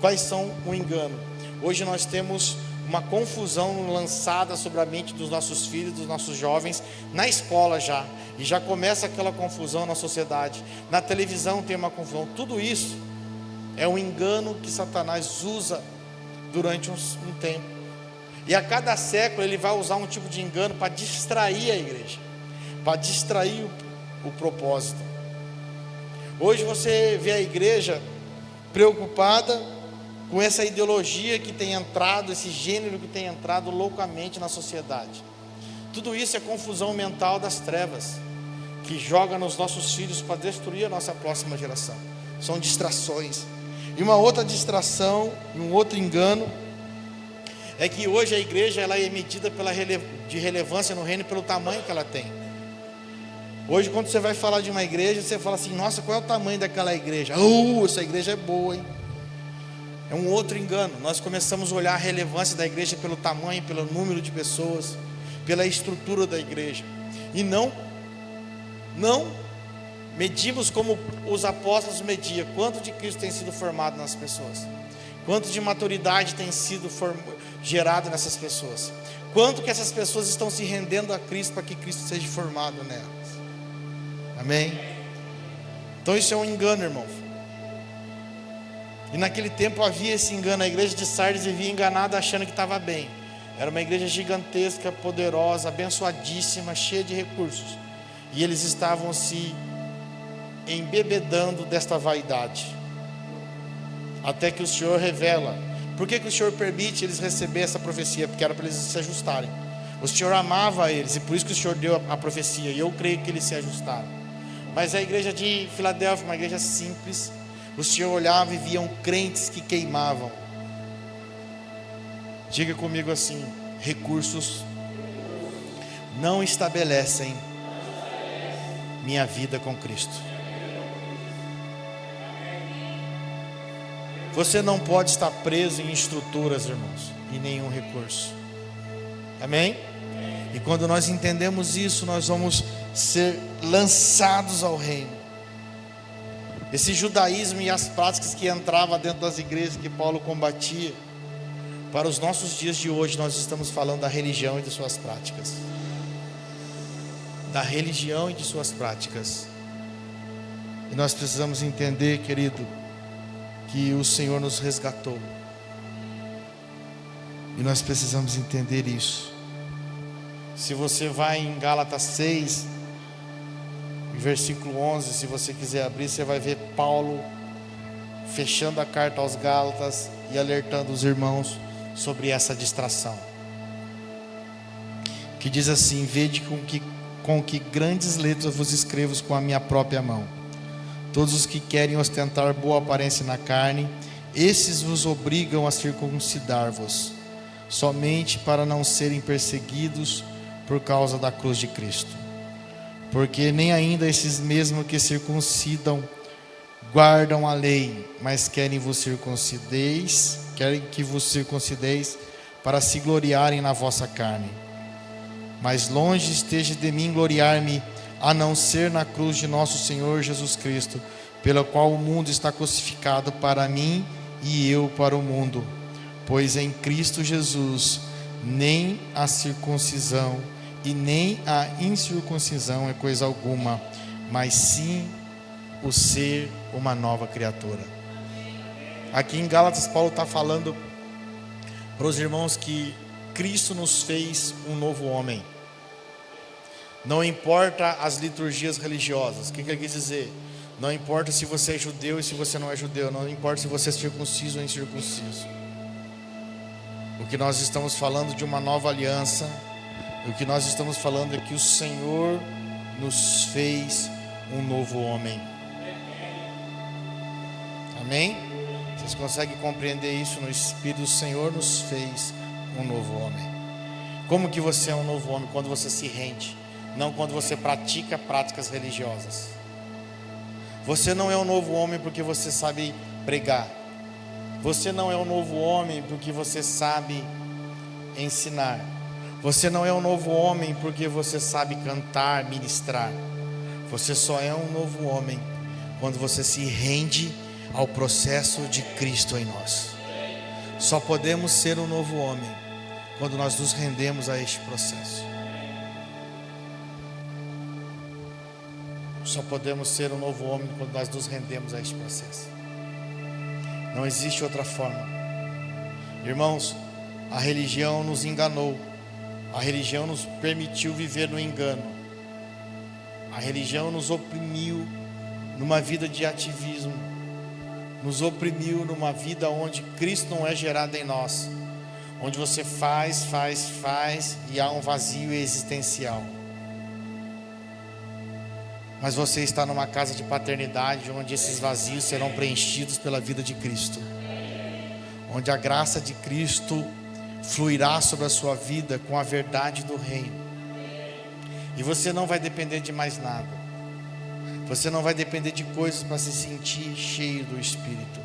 A: Quais são o engano? Hoje nós temos uma confusão lançada sobre a mente dos nossos filhos, dos nossos jovens, na escola já. E já começa aquela confusão na sociedade. Na televisão tem uma confusão. Tudo isso é um engano que Satanás usa durante um tempo. E a cada século ele vai usar um tipo de engano para distrair a igreja, para distrair o propósito. Hoje você vê a igreja preocupada com essa ideologia que tem entrado, esse gênero que tem entrado loucamente na sociedade. Tudo isso é confusão mental das trevas, que joga nos nossos filhos para destruir a nossa próxima geração. São distrações. E uma outra distração, e um outro engano, é que hoje a igreja ela é medida de relevância no reino pelo tamanho que ela tem. Hoje quando você vai falar de uma igreja, você fala assim: nossa, qual é o tamanho daquela igreja? Essa igreja é boa, hein? É um outro engano. Nós começamos a olhar a relevância da igreja pelo tamanho, pelo número de pessoas, pela estrutura da igreja. E não medimos como os apóstolos mediam. Quanto de Cristo tem sido formado nas pessoas? Quanto de maturidade tem sido gerado nessas pessoas? Quanto que essas pessoas estão se rendendo a Cristo para que Cristo seja formado nelas? Amém? Então isso é um engano, irmão. E naquele tempo havia esse engano. A igreja de Sardes vivia enganada achando que estava bem. Era uma igreja gigantesca, poderosa, abençoadíssima, cheia de recursos. E eles estavam se embebedando desta vaidade. Até que o Senhor revela. Por que o Senhor permite eles receberem essa profecia? Porque era para eles se ajustarem. O Senhor amava eles e por isso que o Senhor deu a profecia. E eu creio que eles se ajustaram. Mas a igreja de Filadélfia, uma igreja simples, o Senhor olhava e viam crentes que queimavam. Diga comigo assim: recursos não estabelecem minha vida com Cristo. Você não pode estar preso em estruturas, irmãos, em nenhum recurso. Amém? E quando nós entendemos isso, nós vamos ser lançados ao reino. Esse judaísmo e as práticas que entravam dentro das igrejas que Paulo combatia, para os nossos dias de hoje, nós estamos falando da religião e de suas práticas. Da religião e de suas práticas. E nós precisamos entender, querido, que o Senhor nos resgatou. E nós precisamos entender isso. Se você vai em Gálatas 6, versículo 11, se você quiser abrir, você vai ver Paulo fechando a carta aos Gálatas e alertando os irmãos sobre essa distração. Que diz assim: vede com que grandes letras vos escrevo com a minha própria mão. Todos os que querem ostentar boa aparência na carne, esses vos obrigam a circuncidar-vos, somente para não serem perseguidos por causa da cruz de Cristo. Porque nem ainda esses mesmos que circuncidam guardam a lei, mas querem que vos circuncideis para se gloriarem na vossa carne. Mas longe esteja de mim gloriar-me, a não ser na cruz de nosso Senhor Jesus Cristo, pela qual o mundo está crucificado para mim e eu para o mundo. Pois em Cristo Jesus nem a circuncisão e nem a incircuncisão é coisa alguma, mas sim o ser uma nova criatura. Aqui em Gálatas, Paulo está falando para os irmãos que Cristo nos fez um novo homem. Não importa as liturgias religiosas. O que ele quis dizer? Não importa se você é judeu e se você não é judeu. Não importa se você é circunciso ou incircunciso. O que nós estamos falando de uma nova aliança. O que nós estamos falando é que o Senhor nos fez um novo homem. Amém? Vocês conseguem compreender isso no Espírito? O Senhor nos fez um novo homem. Como que você é um novo homem? Quando você se rende, não quando você pratica práticas religiosas. Você não é um novo homem porque você sabe pregar. Você não é um novo homem porque você sabe ensinar. Você não é um novo homem porque você sabe cantar, ministrar. Você só é um novo homem quando você se rende ao processo de Cristo em nós. Só podemos ser um novo homem quando nós nos rendemos a este processo. Só podemos ser um novo homem quando nós nos rendemos a este processo. Não existe outra forma. Irmãos, a religião nos enganou. A religião nos permitiu viver no engano. A religião nos oprimiu numa vida de ativismo. Nos oprimiu numa vida onde Cristo não é gerado em nós. Onde você faz e há um vazio existencial. Mas você está numa casa de paternidade onde esses vazios serão preenchidos pela vida de Cristo. Onde a graça de Cristo fluirá sobre a sua vida com a verdade do reino. E você não vai depender de mais nada. Você não vai depender de coisas para se sentir cheio do Espírito.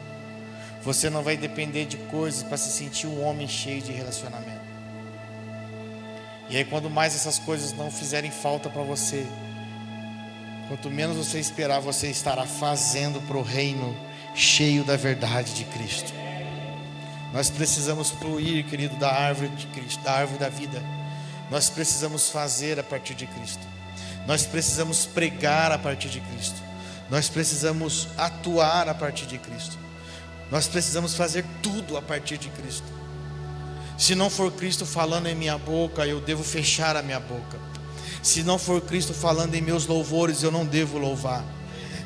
A: Você não vai depender de coisas para se sentir um homem cheio de relacionamento. E aí quando mais essas coisas não fizerem falta para você, quanto menos você esperar, você estará fazendo para o reino cheio da verdade de Cristo. Nós precisamos fluir, querido, da árvore de Cristo, da árvore da vida. Nós precisamos fazer a partir de Cristo. Nós precisamos pregar a partir de Cristo. Nós precisamos atuar a partir de Cristo. Nós precisamos fazer tudo a partir de Cristo. Se não for Cristo falando em minha boca, eu devo fechar a minha boca. Se não for Cristo falando em meus louvores, eu não devo louvar.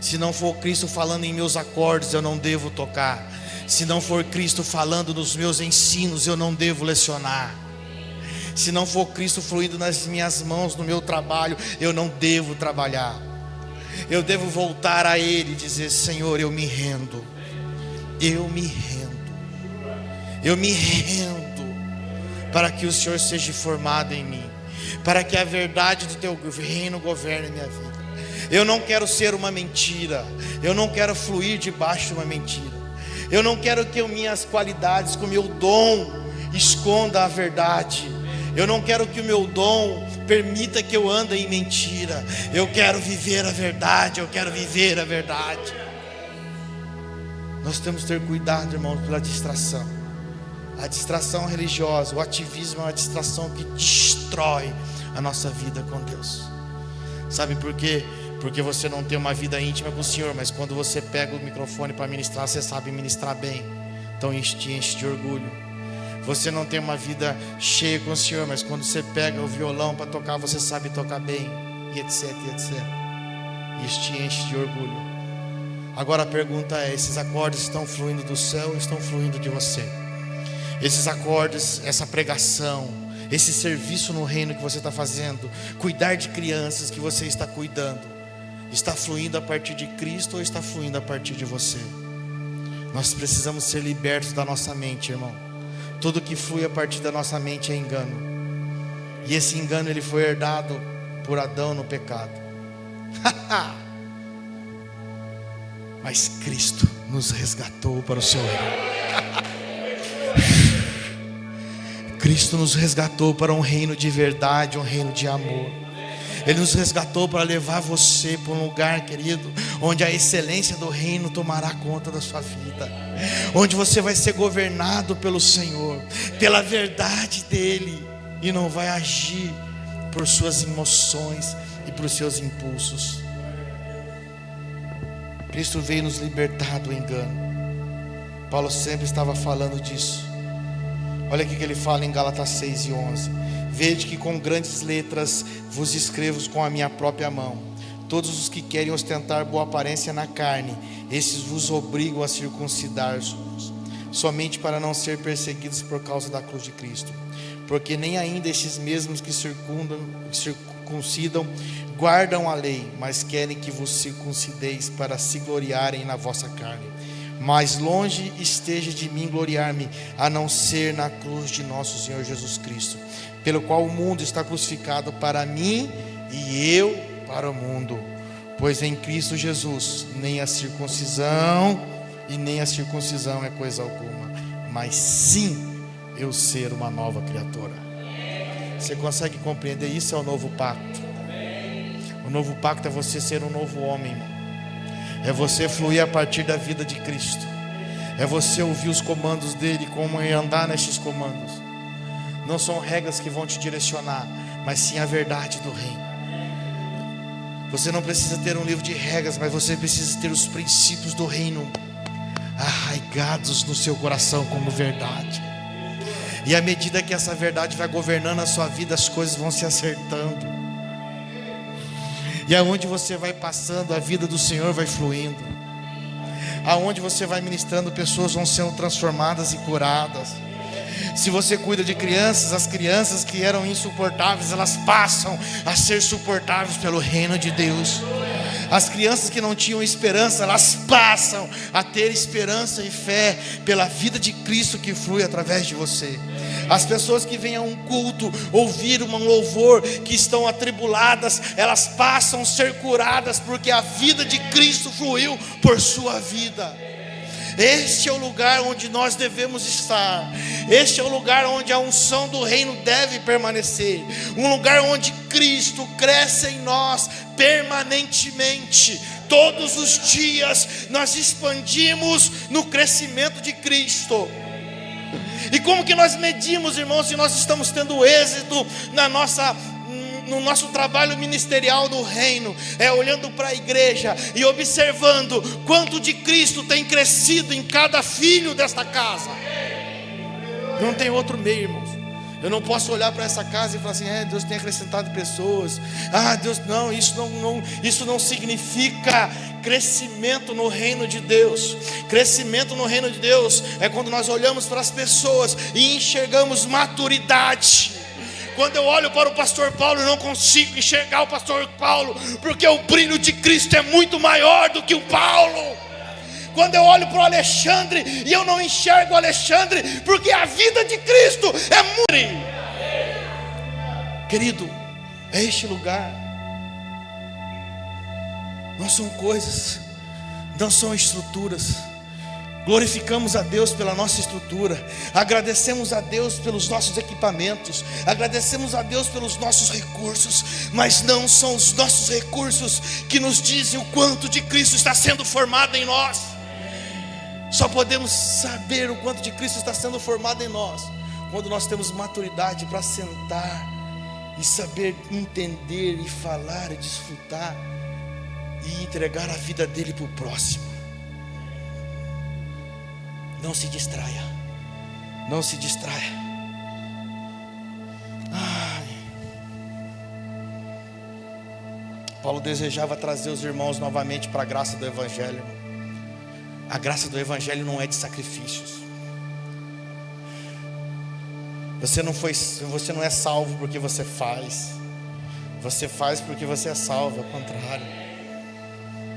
A: Se não for Cristo falando em meus acordes, eu não devo tocar. Se não for Cristo falando nos meus ensinos, eu não devo lecionar. Se não for Cristo fluindo nas minhas mãos, no meu trabalho, eu não devo trabalhar. Eu devo voltar a Ele e dizer: Senhor, eu me rendo. Eu me rendo. Eu me rendo para que o Senhor seja formado em mim, para que a verdade do teu reino governe a minha vida. Eu não quero ser uma mentira. Eu não quero fluir debaixo de uma mentira. Eu não quero que minhas qualidades, que o meu dom esconda a verdade. Eu não quero que o meu dom permita que eu ande em mentira. Eu quero viver a verdade. Eu quero viver a verdade. Nós temos que ter cuidado, irmãos, pela distração. A distração religiosa, o ativismo é uma distração que destrói a nossa vida com Deus. Sabe por quê? Porque você não tem uma vida íntima com o Senhor, mas quando você pega o microfone para ministrar, você sabe ministrar bem. Então isso te enche de orgulho. Você não tem uma vida cheia com o Senhor, mas quando você pega o violão para tocar, você sabe tocar bem, e etc, etc. Isso te enche de orgulho. Agora a pergunta é: esses acordes estão fluindo do céu ou estão fluindo de você? Esses acordes, essa pregação, esse serviço no reino que você está fazendo, cuidar de crianças que você está cuidando, está fluindo a partir de Cristo ou está fluindo a partir de você? Nós precisamos ser libertos da nossa mente, irmão. Tudo que flui a partir da nossa mente é engano. E esse engano ele foi herdado por Adão no pecado. mas Cristo nos resgatou para o seu reino. Cristo nos resgatou para um reino de verdade, um reino de amor. Ele nos resgatou para levar você para um lugar, querido, onde a excelência do reino tomará conta da sua vida, onde você vai ser governado pelo Senhor, pela verdade dEle, e não vai agir por suas emoções e por seus impulsos. Cristo veio nos libertar do engano. Paulo sempre estava falando disso. Olha o que ele fala em Gálatas 6:11. Vede que com grandes letras vos escrevo com a minha própria mão. Todos os que querem ostentar boa aparência na carne, esses vos obrigam a circuncidar-vos, somente para não ser perseguidos por causa da cruz de Cristo. Porque nem ainda estes mesmos que circuncidam guardam a lei, mas querem que vos circuncideis para se gloriarem na vossa carne. Mas longe esteja de mim gloriar-me, a não ser na cruz de nosso Senhor Jesus Cristo, pelo qual o mundo está crucificado para mim e eu para o mundo. Pois em Cristo Jesus nem a circuncisão e nem a circuncisão é coisa alguma, mas sim eu ser uma nova criatura. Você consegue compreender? Isso é o novo pacto. O novo pacto é você ser um novo homem, irmão. É você fluir a partir da vida de Cristo. É você ouvir os comandos dele, como andar nestes comandos. Não são regras que vão te direcionar, mas sim a verdade do reino. Você não precisa ter um livro de regras, mas você precisa ter os princípios do reino arraigados no seu coração como verdade. E à medida que essa verdade vai governando a sua vida, as coisas vão se acertando. E aonde você vai passando, a vida do Senhor vai fluindo. Aonde você vai ministrando, pessoas vão sendo transformadas e curadas. Se você cuida de crianças, as crianças que eram insuportáveis, elas passam a ser suportáveis pelo reino de Deus. As crianças que não tinham esperança, elas passam a ter esperança e fé pela vida de Cristo que flui através de você. As pessoas que vêm a um culto, ouvir um louvor, que estão atribuladas, elas passam a ser curadas, porque a vida de Cristo fluiu por sua vida. Este é o lugar onde nós devemos estar. Este é o lugar onde a unção do reino deve permanecer. Um lugar onde Cristo cresce em nós permanentemente. Todos os dias nós expandimos no crescimento de Cristo. E como que nós medimos, irmãos, se nós estamos tendo êxito no nosso trabalho ministerial no reino? É olhando para a igreja e observando quanto de Cristo tem crescido em cada filho desta casa. Não tem outro meio, irmãos. Eu não posso olhar para essa casa e falar assim: Deus tem acrescentado pessoas. Deus, não, isso não significa crescimento no reino de Deus. Crescimento no reino de Deus é quando nós olhamos para as pessoas e enxergamos maturidade. Quando eu olho para o pastor Paulo, eu não consigo enxergar o pastor Paulo, porque o brilho de Cristo é muito maior do que o Paulo. Quando eu olho para o Alexandre e eu não enxergo o Alexandre, porque a vida de Cristo é muito. Querido, é este lugar. Não são coisas, não são estruturas. Glorificamos a Deus pela nossa estrutura, agradecemos a Deus pelos nossos equipamentos, agradecemos a Deus pelos nossos recursos, mas não são os nossos recursos que nos dizem o quanto de Cristo está sendo formado em nós. Só podemos saber o quanto de Cristo está sendo formado em nós quando nós temos maturidade para sentar e saber entender e falar e desfrutar e entregar a vida dele para o próximo. Não se distraia. Não se distraia. Paulo desejava trazer os irmãos novamente para a graça do Evangelho. A graça do Evangelho não é de sacrifícios. Você não é salvo porque você faz. Você faz porque você é salvo, ao contrário.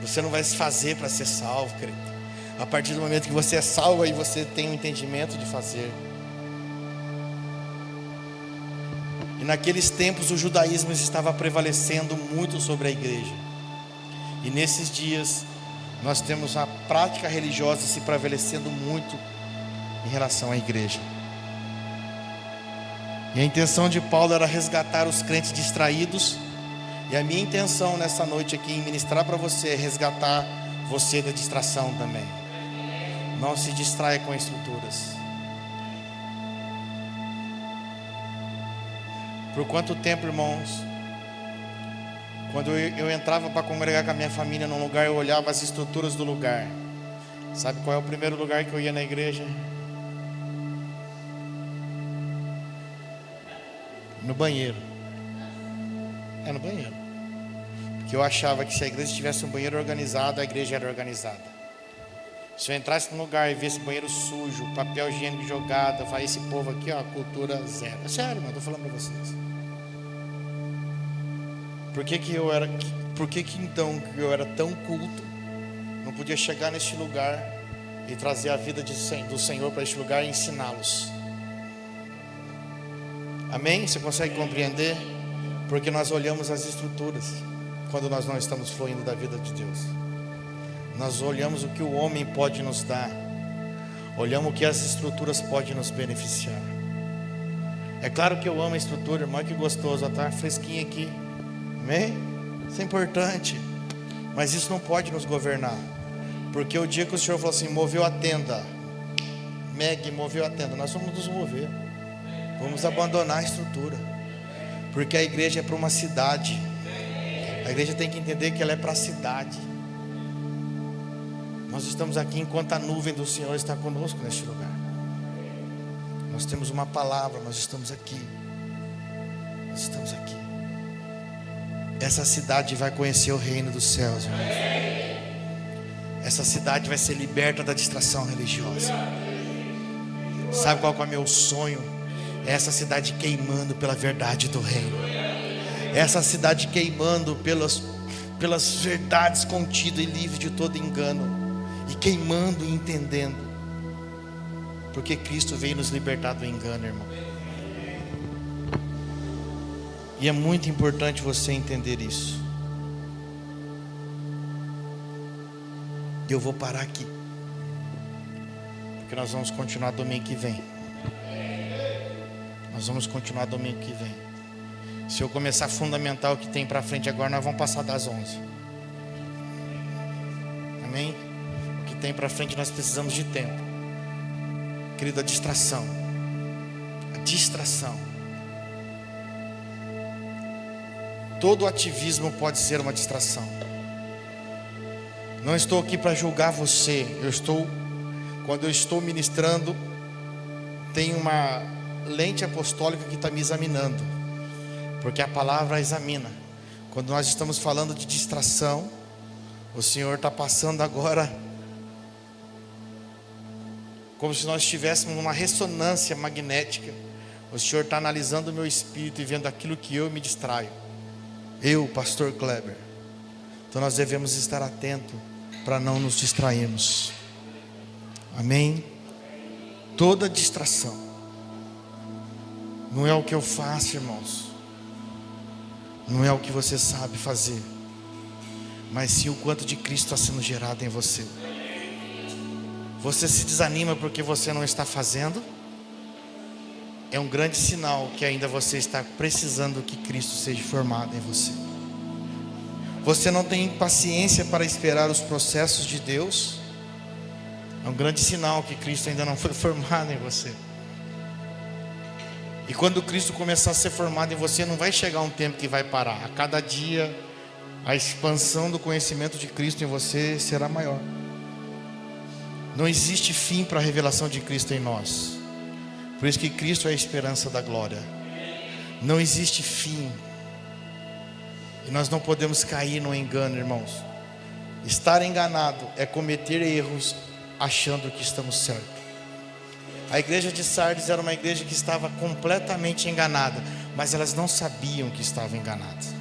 A: Você não vai se fazer para ser salvo, querido. A partir do momento que você é salvo, aí você tem o entendimento de fazer. E naqueles tempos o judaísmo estava prevalecendo muito sobre a igreja. E nesses dias nós temos a prática religiosa se prevalecendo muito em relação à igreja. E a intenção de Paulo era resgatar os crentes distraídos. E a minha intenção nessa noite aqui em ministrar para você é resgatar você da distração também. Não se distraia com estruturas. Por quanto tempo, irmãos, quando eu entrava para congregar com a minha família num lugar, eu olhava as estruturas do lugar. Sabe qual é o primeiro lugar que eu ia na igreja? No banheiro. No banheiro. Porque eu achava que se a igreja tivesse um banheiro organizado, a igreja era organizada. Se eu entrasse num lugar e visse banheiro sujo, papel higiênico jogado, eu falei, esse povo aqui, ó, cultura zero. É sério, irmão, estou falando para vocês. Por que então eu era tão culto, não podia chegar neste lugar e trazer a vida do Senhor para este lugar e ensiná-los? Amém? Você consegue compreender? Porque nós olhamos as estruturas quando nós não estamos fluindo da vida de Deus. Nós olhamos o que o homem pode nos dar, olhamos o que as estruturas podem nos beneficiar. É claro que eu amo a estrutura, irmão, que gostoso, tá fresquinho aqui. Amém? Isso é importante. Mas isso não pode nos governar. Porque o dia que o Senhor falou assim, moveu a tenda, Meg moveu a tenda, nós vamos nos mover. Vamos abandonar a estrutura. Porque a igreja é para uma cidade. A igreja tem que entender que ela é para a cidade. Nós estamos aqui enquanto a nuvem do Senhor está conosco neste lugar. Nós temos uma palavra, nós estamos aqui. Nós estamos aqui. Essa cidade vai conhecer o reino dos céus, irmãos. Essa cidade vai ser liberta da distração religiosa. Sabe qual é o meu sonho? É essa cidade queimando pela verdade do reino. Essa cidade queimando pelas verdades contidas e livres de todo engano. E queimando e entendendo. Porque Cristo veio nos libertar do engano, irmão. E é muito importante você entender isso. E eu vou parar aqui. Porque nós vamos continuar domingo que vem. Nós vamos continuar domingo que vem. Se eu começar a fundamentar o que tem para frente agora, nós vamos passar das 11. Amém? O que tem para frente nós precisamos de tempo. Querido, a distração. A distração. Todo ativismo pode ser uma distração. Não estou aqui para julgar você. Quando eu estou ministrando, tem uma lente apostólica que está me examinando. Porque a palavra examina. Quando nós estamos falando de distração, o Senhor está passando agora como se nós estivéssemos numa ressonância magnética. O Senhor está analisando o meu espírito e vendo aquilo que eu me distraio. Eu, pastor Kleber. Então nós devemos estar atentos para não nos distrairmos. Amém? Toda distração não é o que eu faço, irmãos. Não é o que você sabe fazer, mas sim o quanto de Cristo está sendo gerado em você. Você se desanima porque você não está fazendo? É um grande sinal que ainda você está precisando que Cristo seja formado em você. Você não tem paciência para esperar os processos de Deus? É um grande sinal que Cristo ainda não foi formado em você. E quando Cristo começar a ser formado em você, não vai chegar um tempo que vai parar. A cada dia, a expansão do conhecimento de Cristo em você será maior. Não existe fim para a revelação de Cristo em nós. Por isso que Cristo é a esperança da glória. Não existe fim. E nós não podemos cair no engano, irmãos. Estar enganado é cometer erros achando que estamos certos. A igreja de Sardes era uma igreja que estava completamente enganada, mas elas não sabiam que estavam enganadas.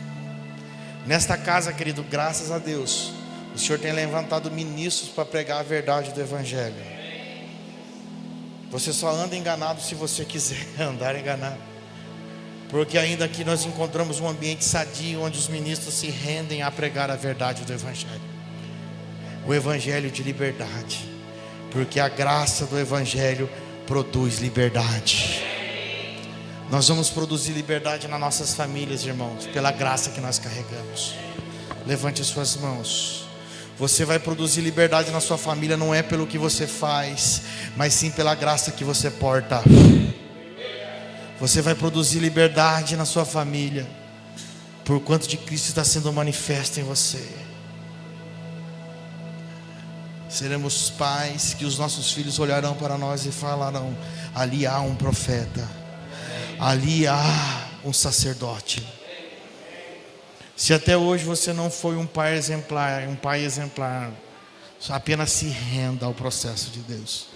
A: Nesta casa, querido, graças a Deus, o Senhor tem levantado ministros para pregar a verdade do Evangelho. Você só anda enganado se você quiser andar enganado. Porque ainda aqui nós encontramos um ambiente sadio, onde os ministros se rendem a pregar a verdade do Evangelho. o evangelho de liberdade, porque a graça do evangelho produz liberdade. Nós vamos produzir liberdade nas nossas famílias, irmãos, pela graça que nós carregamos. Levante as suas mãos. Você vai produzir liberdade na sua família, não é pelo que você faz, mas sim pela graça que você porta. Você vai produzir liberdade na sua família, por quanto de Cristo está sendo manifesto em você. Seremos pais que os nossos filhos olharão para nós e falarão: ali há um profeta, ali há um sacerdote. Se até hoje você não foi um pai exemplar, apenas se renda ao processo de Deus.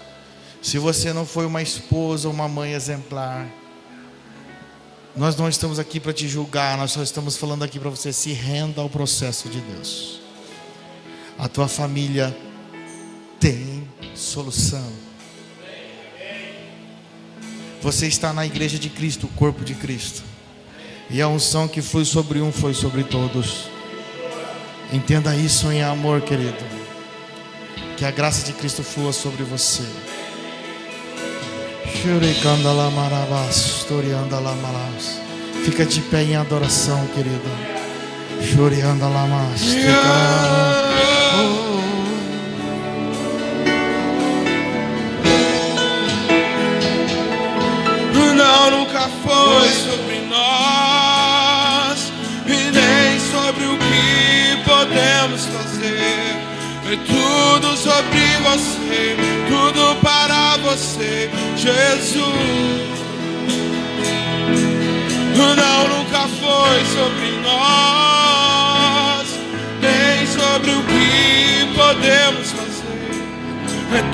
A: Se você não foi uma esposa ou uma mãe exemplar, nós não estamos aqui para te julgar, nós só estamos falando aqui para você se renda ao processo de Deus. A tua família tem solução. Você está na igreja de Cristo, o corpo de Cristo, e a unção que flui sobre um foi sobre todos. Entenda isso em amor, querido. Que a graça de Cristo flua sobre você. Fica de pé em adoração, querido.
B: Não, nunca foi sobre nós, e nem sobre o que podemos fazer. É tudo sobre você, tudo para você, Jesus. Não, nunca foi sobre nós, nem sobre o que podemos fazer.